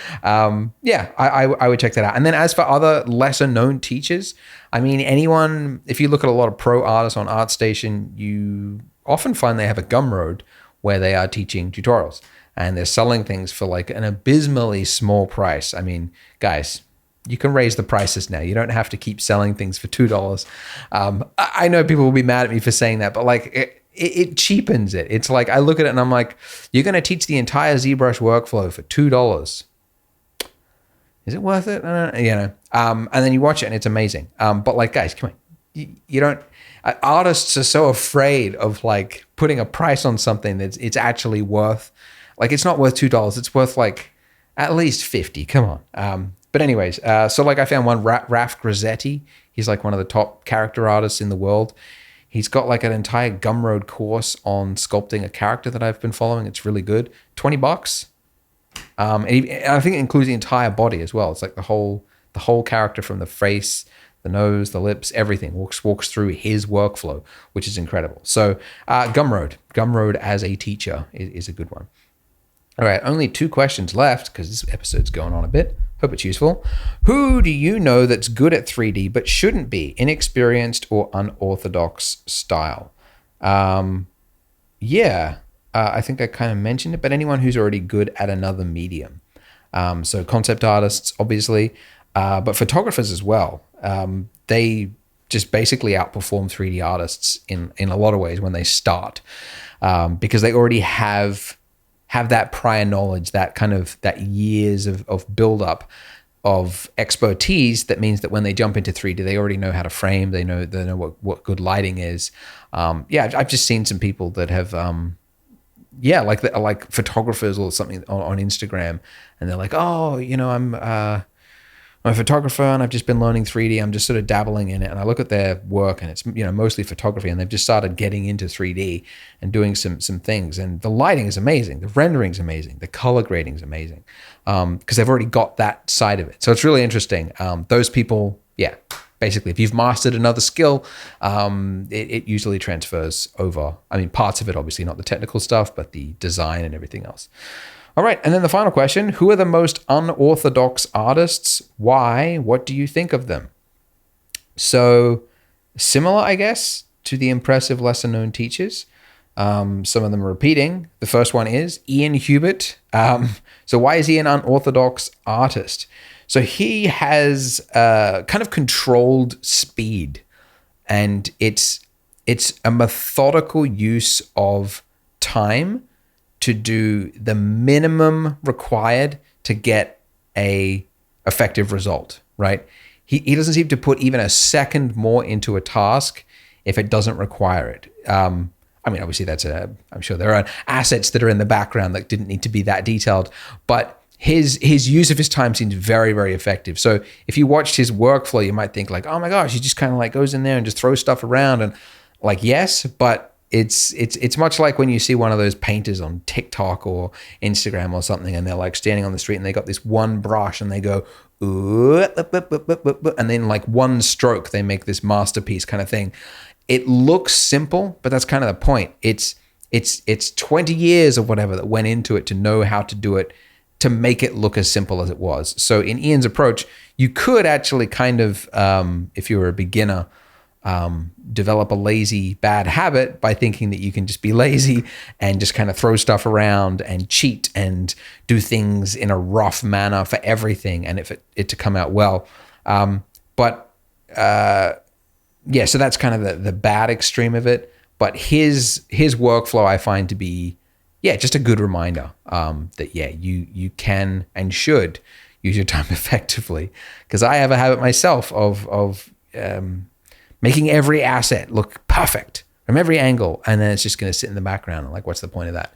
yeah, I would check that out. And then as for other lesser known teachers, I mean, anyone, if you look at a lot of pro artists on ArtStation, you often find they have a Gumroad where they are teaching tutorials and they're selling things for like an abysmally small price. I mean, guys, you can raise the prices now. You don't have to keep selling things for $2. I know people will be mad at me for saying that, but like it cheapens it. It's like I look at it and I'm like, you're going to teach the entire ZBrush workflow for $2. Is it worth it? And then you watch it and it's amazing. But like, guys, come on, you don't. Artists are so afraid of like putting a price on something that it's actually worth. Like it's not worth $2. It's worth like at least 50. Come on. But anyways, so like I found one, Raf Grazzetti. He's like one of the top character artists in the world. He's got like an entire Gumroad course on sculpting a character that I've been following. It's really good. $20. And I think it includes the entire body as well. It's like the whole character from the face, the nose, the lips, everything walks through his workflow, which is incredible. So Gumroad as a teacher is a good one. All right, only 2 questions left because this episode's going on a bit. Hope it's useful. Who do you know that's good at 3D but shouldn't be? Inexperienced or unorthodox style? I think I kind of mentioned it, but anyone who's already good at another medium. So concept artists, obviously, but photographers as well. They just basically outperform 3D artists in a lot of ways when they start because they already have that prior knowledge, that years of buildup of expertise. That means that when they jump into 3D, they already know how to frame. They know what good lighting is. I've just seen some people that have, like photographers or something on Instagram, and they're like, oh, I'm a photographer and I've just been learning 3D. I'm just sort of dabbling in it. And I look at their work and it's, mostly photography, and they've just started getting into 3D and doing some things. And the lighting is amazing. The rendering is amazing. The color grading is amazing because they've already got that side of it. So it's really interesting. Those people, basically, if you've mastered another skill, it usually transfers over. I mean, parts of it, obviously, not the technical stuff, but the design and everything else. All right, and then the final question, who are the most unorthodox artists? Why? What do you think of them? So similar, I guess, to the impressive lesser-known teachers. Some of them are repeating. The first one is Ian Hubert. So why is he an unorthodox artist? So he has kind of controlled speed, and it's a methodical use of time to do the minimum required to get a effective result, right? He doesn't seem to put even a second more into a task if it doesn't require it. I mean, obviously I'm sure there are assets that are in the background that didn't need to be that detailed, but his use of his time seems very, very effective. So if you watched his workflow, you might think like, oh my gosh, he just kind of like goes in there and just throws stuff around, and like, yes, but it's much like when you see one of those painters on TikTok or Instagram or something, and they're like standing on the street and they got this one brush and they go, and then like one stroke, they make this masterpiece kind of thing. It looks simple, but that's kind of the point. It's 20 years or whatever that went into it to know how to do it, to make it look as simple as it was. So in Ian's approach, you could actually kind of, if you were a beginner, develop a lazy bad habit by thinking that you can just be lazy and just kind of throw stuff around and cheat and do things in a rough manner for everything, and if it to come out well. So that's kind of the bad extreme of it. But his workflow I find to be just a good reminder that you can and should use your time effectively, because I have a habit myself of making every asset look perfect from every angle, and then it's just going to sit in the background. Like, what's the point of that?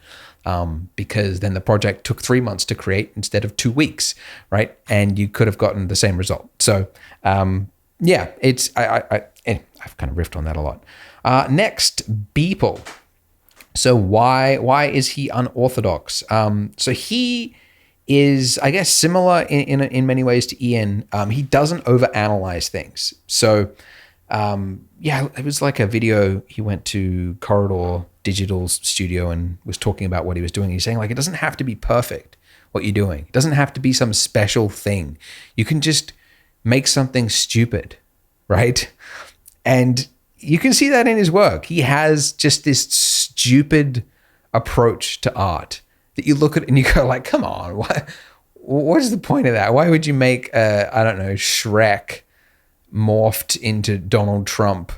Because then the project took 3 months to create instead of 2 weeks, right? And you could have gotten the same result. So, I've kind of riffed on that a lot. Next, Beeple. So why is he unorthodox? So he is, I guess, similar in many ways to Ian. He doesn't overanalyze things. So Yeah, it was like a video. He went to Corridor Digital's studio and was talking about what he was doing. He's saying like, it doesn't have to be perfect what you're doing. It doesn't have to be some special thing. You can just make something stupid, right? And you can see that in his work. He has just this stupid approach to art that you look at and you go like, come on, what is the point of that? Why would you make, I don't know, Shrek morphed into Donald Trump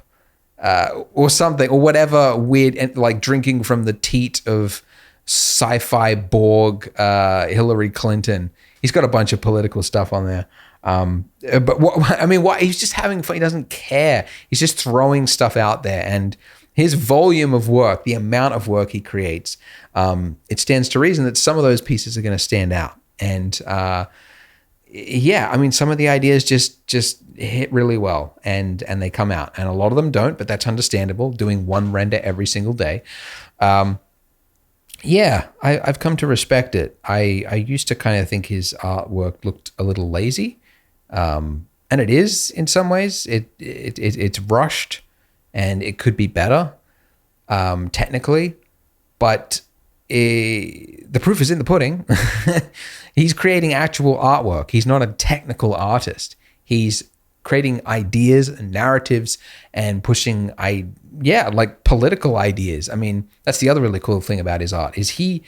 or something, or whatever weird, and like drinking from the teat of sci-fi Borg Hillary Clinton. He's got a bunch of political stuff on there. But what he's just having fun. He doesn't care. He's just throwing stuff out there, and his volume of work, the amount of work he creates, it stands to reason that some of those pieces are going to stand out. And yeah, I mean, some of the ideas just hit really well, and they come out, and a lot of them don't, but that's understandable. Doing one render every single day. Yeah, I've come to respect it. I used to kind of think his artwork looked a little lazy, and it is in some ways. It's rushed, and it could be better technically, but the proof is in the pudding. He's creating actual artwork. He's not a technical artist. He's creating ideas and narratives and pushing like political ideas. I mean, that's the other really cool thing about his art, is he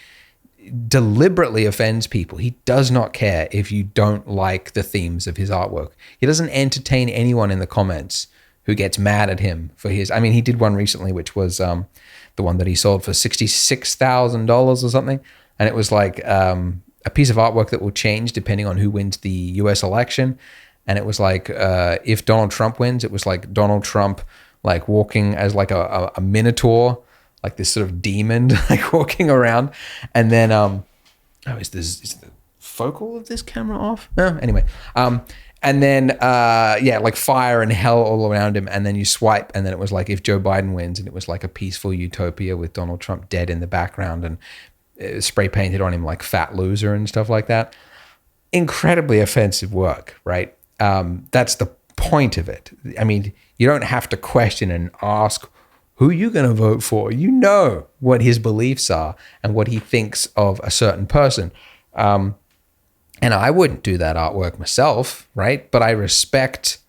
deliberately offends people. He does not care if you don't like the themes of his artwork. He doesn't entertain anyone in the comments who gets mad at him for his, I mean, he did one recently, which was the one that he sold for $66,000 or something. And it was like a piece of artwork that will change depending on who wins the US election. And it was like, if Donald Trump wins, it was like Donald Trump like walking as like a minotaur, like this sort of demon, like walking around. And then, is the focal of this camera off? No, anyway. And then, like fire and hell all around him. And then you swipe, and then it was like if Joe Biden wins, and it was like a peaceful utopia with Donald Trump dead in the background and spray painted on him like fat loser and stuff like that. Incredibly offensive work, right? That's the point of it. I mean, you don't have to question and ask who you're going to vote for. You know what his beliefs are and what he thinks of a certain person. And I wouldn't do that artwork myself, right? But I respect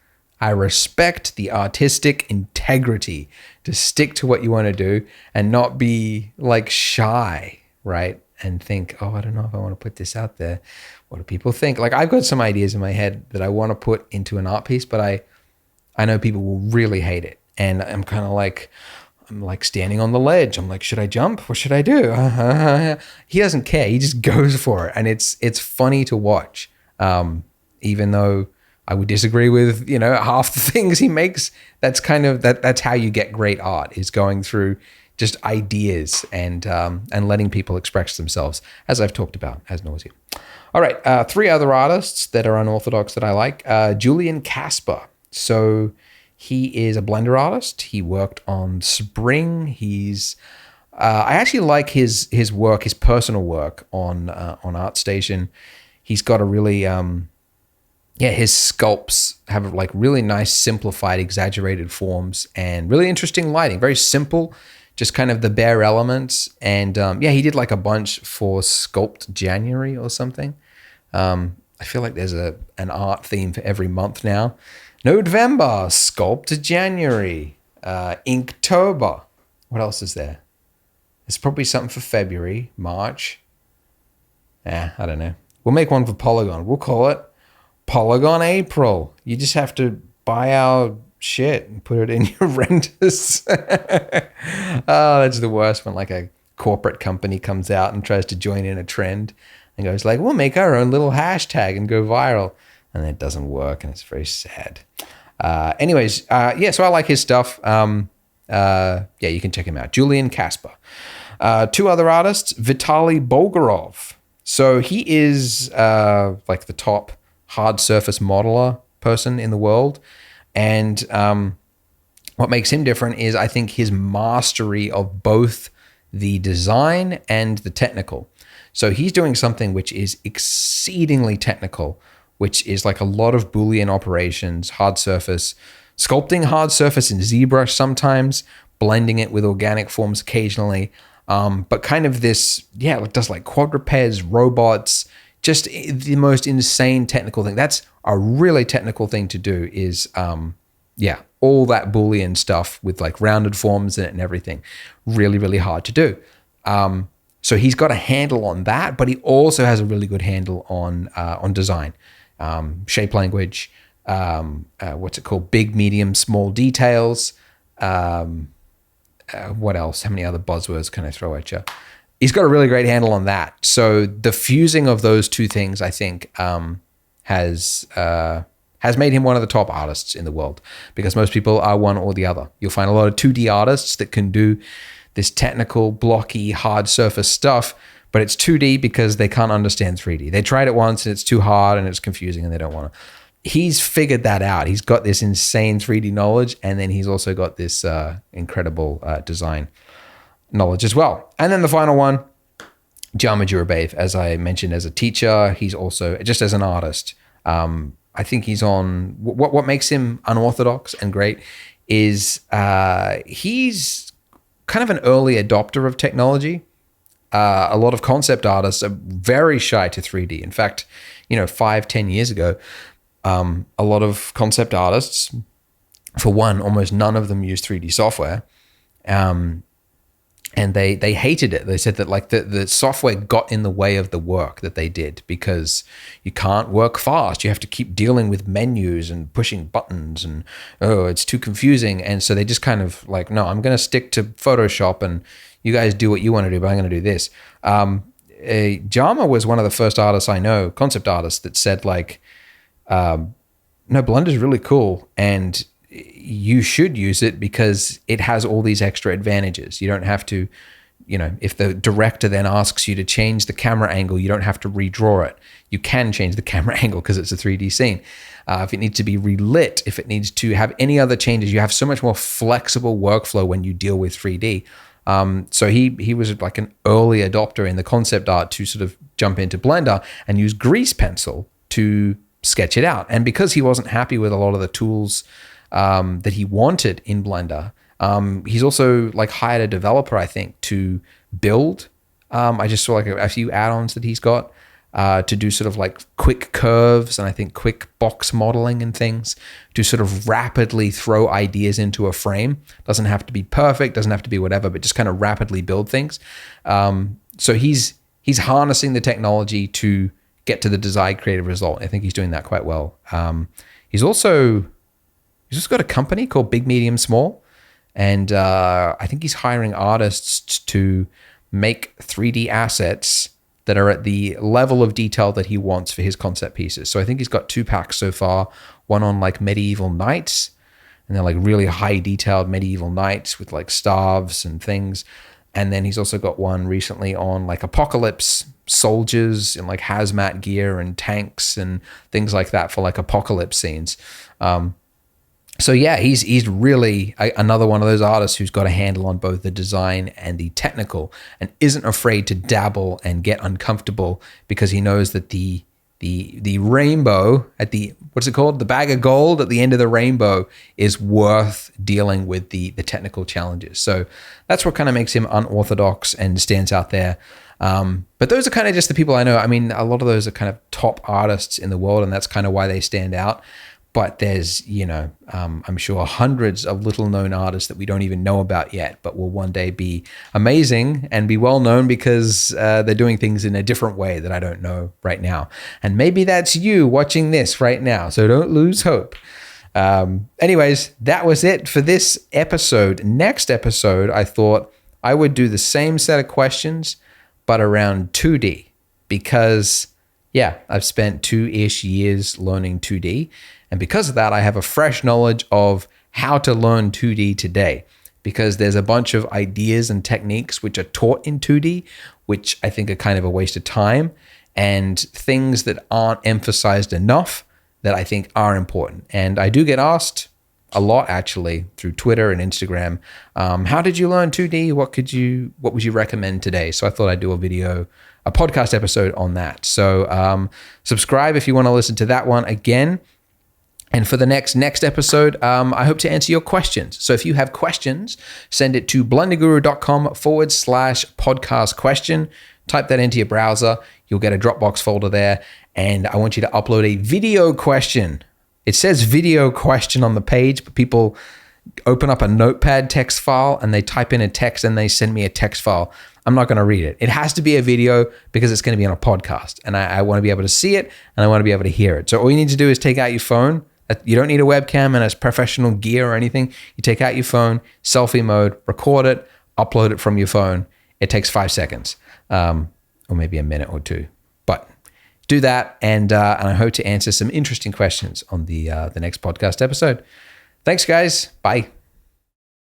the artistic integrity to stick to what you want to do and not be like shy, right? And think, oh, I don't know if I want to put this out there. What do people think? Like, I've got some ideas in my head that I want to put into an art piece, but I know people will really hate it. And I'm kind of like, I'm like standing on the ledge. I'm like, should I jump? What should I do? He doesn't care. He just goes for it. And it's funny to watch. Even though I would disagree with, half the things he makes, that's kind of, that's how you get great art, is going through just ideas and letting people express themselves, as I've talked about ad nauseum. All right, three other artists that are unorthodox that I like. Julian Casper. So he is a Blender artist. He worked on Spring. I actually like his work, his personal work on ArtStation. He's got a really, his sculpts have like really nice, simplified, exaggerated forms and really interesting lighting. Very simple, just kind of the bare elements. And he did like a bunch for Sculpt January or something. I feel like there's an art theme for every month now. November, Sculpt January, Inktober. What else is there? There's probably something for February, March. I don't know. We'll make one for Polygon. We'll call it Polygon April. You just have to buy our shit and put it in your renders. Oh, that's the worst when like a corporate company comes out and tries to join in a trend and goes like, we'll make our own little hashtag and go viral. And it doesn't work, and it's very sad. So I like his stuff. You can check him out. Julian Casper. Two other artists, Vitaly Bolgarov. So he is like the top hard surface modeler person in the world. And what makes him different is, I think, his mastery of both the design and the technical. So he's doing something which is exceedingly technical, which is like a lot of Boolean operations, hard surface, sculpting hard surface in ZBrush sometimes, blending it with organic forms occasionally. But kind of this, it does like quadrupeds, robots, just the most insane technical thing. That's a really technical thing to do is, all that Boolean stuff with like rounded forms in it and everything. Really, really hard to do. So he's got a handle on that, but he also has a really good handle on design, shape language, what's it called? Big, medium, small details. What else? How many other buzzwords can I throw at you? He's got a really great handle on that. So the fusing of those two things, I think, has made him one of the top artists in the world, because most people are one or the other. You'll find a lot of 2D artists that can do this technical, blocky, hard surface stuff, but it's 2D because they can't understand 3D. They tried it once and it's too hard and it's confusing and they don't want to. He's figured that out. He's got this insane 3D knowledge, and then he's also got this incredible design knowledge as well. And then the final one, Jama Jurabaev, as I mentioned, as a teacher, he's also, just as an artist, I think he's on, what makes him unorthodox and great is he's kind of an early adopter of technology. A lot of concept artists are very shy to 3D. In fact, 5-10 years ago, a lot of concept artists, for one, almost none of them use 3D software. And they hated it. They said that like the software got in the way of the work that they did, because you can't work fast. You have to keep dealing with menus and pushing buttons, and it's too confusing. And so they just kind of like, no, I'm going to stick to Photoshop and you guys do what you want to do, but I'm going to do this. Jama was one of the first artists I know, concept artists, that said like, no, Blender's really cool and you should use it because it has all these extra advantages. You don't have to, if the director then asks you to change the camera angle, you don't have to redraw it. You can change the camera angle because it's a 3D scene. If it needs to be relit, if it needs to have any other changes, you have so much more flexible workflow when you deal with 3D. So he was like an early adopter in the concept art to sort of jump into Blender and use grease pencil to sketch it out. And because he wasn't happy with a lot of the tools that he wanted in Blender, he's also like hired a developer, I think, to build. I just saw like a few add-ons that he's got to do sort of like quick curves and I think quick box modeling and things to sort of rapidly throw ideas into a frame. Doesn't have to be perfect, doesn't have to be whatever, but just kind of rapidly build things. So he's harnessing the technology to get to the desired creative result. I think he's doing that quite well. He's just got a company called Big, Medium, Small. And I think he's hiring artists to make 3D assets that are at the level of detail that he wants for his concept pieces. So I think he's got 2 packs so far, one on like medieval knights, and they're like really high detailed medieval knights with like staves and things. And then he's also got one recently on like apocalypse soldiers in like hazmat gear and tanks and things like that for like apocalypse scenes. So yeah, he's really another one of those artists who's got a handle on both the design and the technical, and isn't afraid to dabble and get uncomfortable because he knows that the rainbow at the, what's it called? The bag of gold at the end of the rainbow is worth dealing with the technical challenges. So that's what kind of makes him unorthodox and stands out there. But those are kind of just the people I know. I mean, a lot of those are kind of top artists in the world, and that's kind of why they stand out. But there's, I'm sure hundreds of little known artists that we don't even know about yet, but will one day be amazing and be well known because they're doing things in a different way that I don't know right now. And maybe that's you watching this right now, so don't lose hope. Anyways, that was it for this episode. Next episode, I thought I would do the same set of questions, but around 2D, because I've spent 2-ish years learning 2D. And because of that, I have a fresh knowledge of how to learn 2D today, because there's a bunch of ideas and techniques which are taught in 2D, which I think are kind of a waste of time, and things that aren't emphasized enough that I think are important. And I do get asked a lot, actually, through Twitter and Instagram, how did you learn 2D? What would you recommend today? So I thought I'd do a podcast episode on that. So subscribe if you want to listen to that one again. And for the next episode, I hope to answer your questions. So if you have questions, send it to blunderguru.com/podcast question. Type that into your browser. You'll get a Dropbox folder there. And I want you to upload a video question. It says video question on the page, but people open up a notepad text file and they type in a text and they send me a text file. I'm not going to read it. It has to be a video because it's going to be on a podcast. And I want to be able to see it and I want to be able to hear it. So all you need to do is take out your phone. You don't need a webcam and a professional gear or anything. You take out your phone, selfie mode, record it, upload it from your phone. It takes 5 seconds, or maybe a minute or two. But do that, and I hope to answer some interesting questions on the next podcast episode. Thanks, guys. Bye.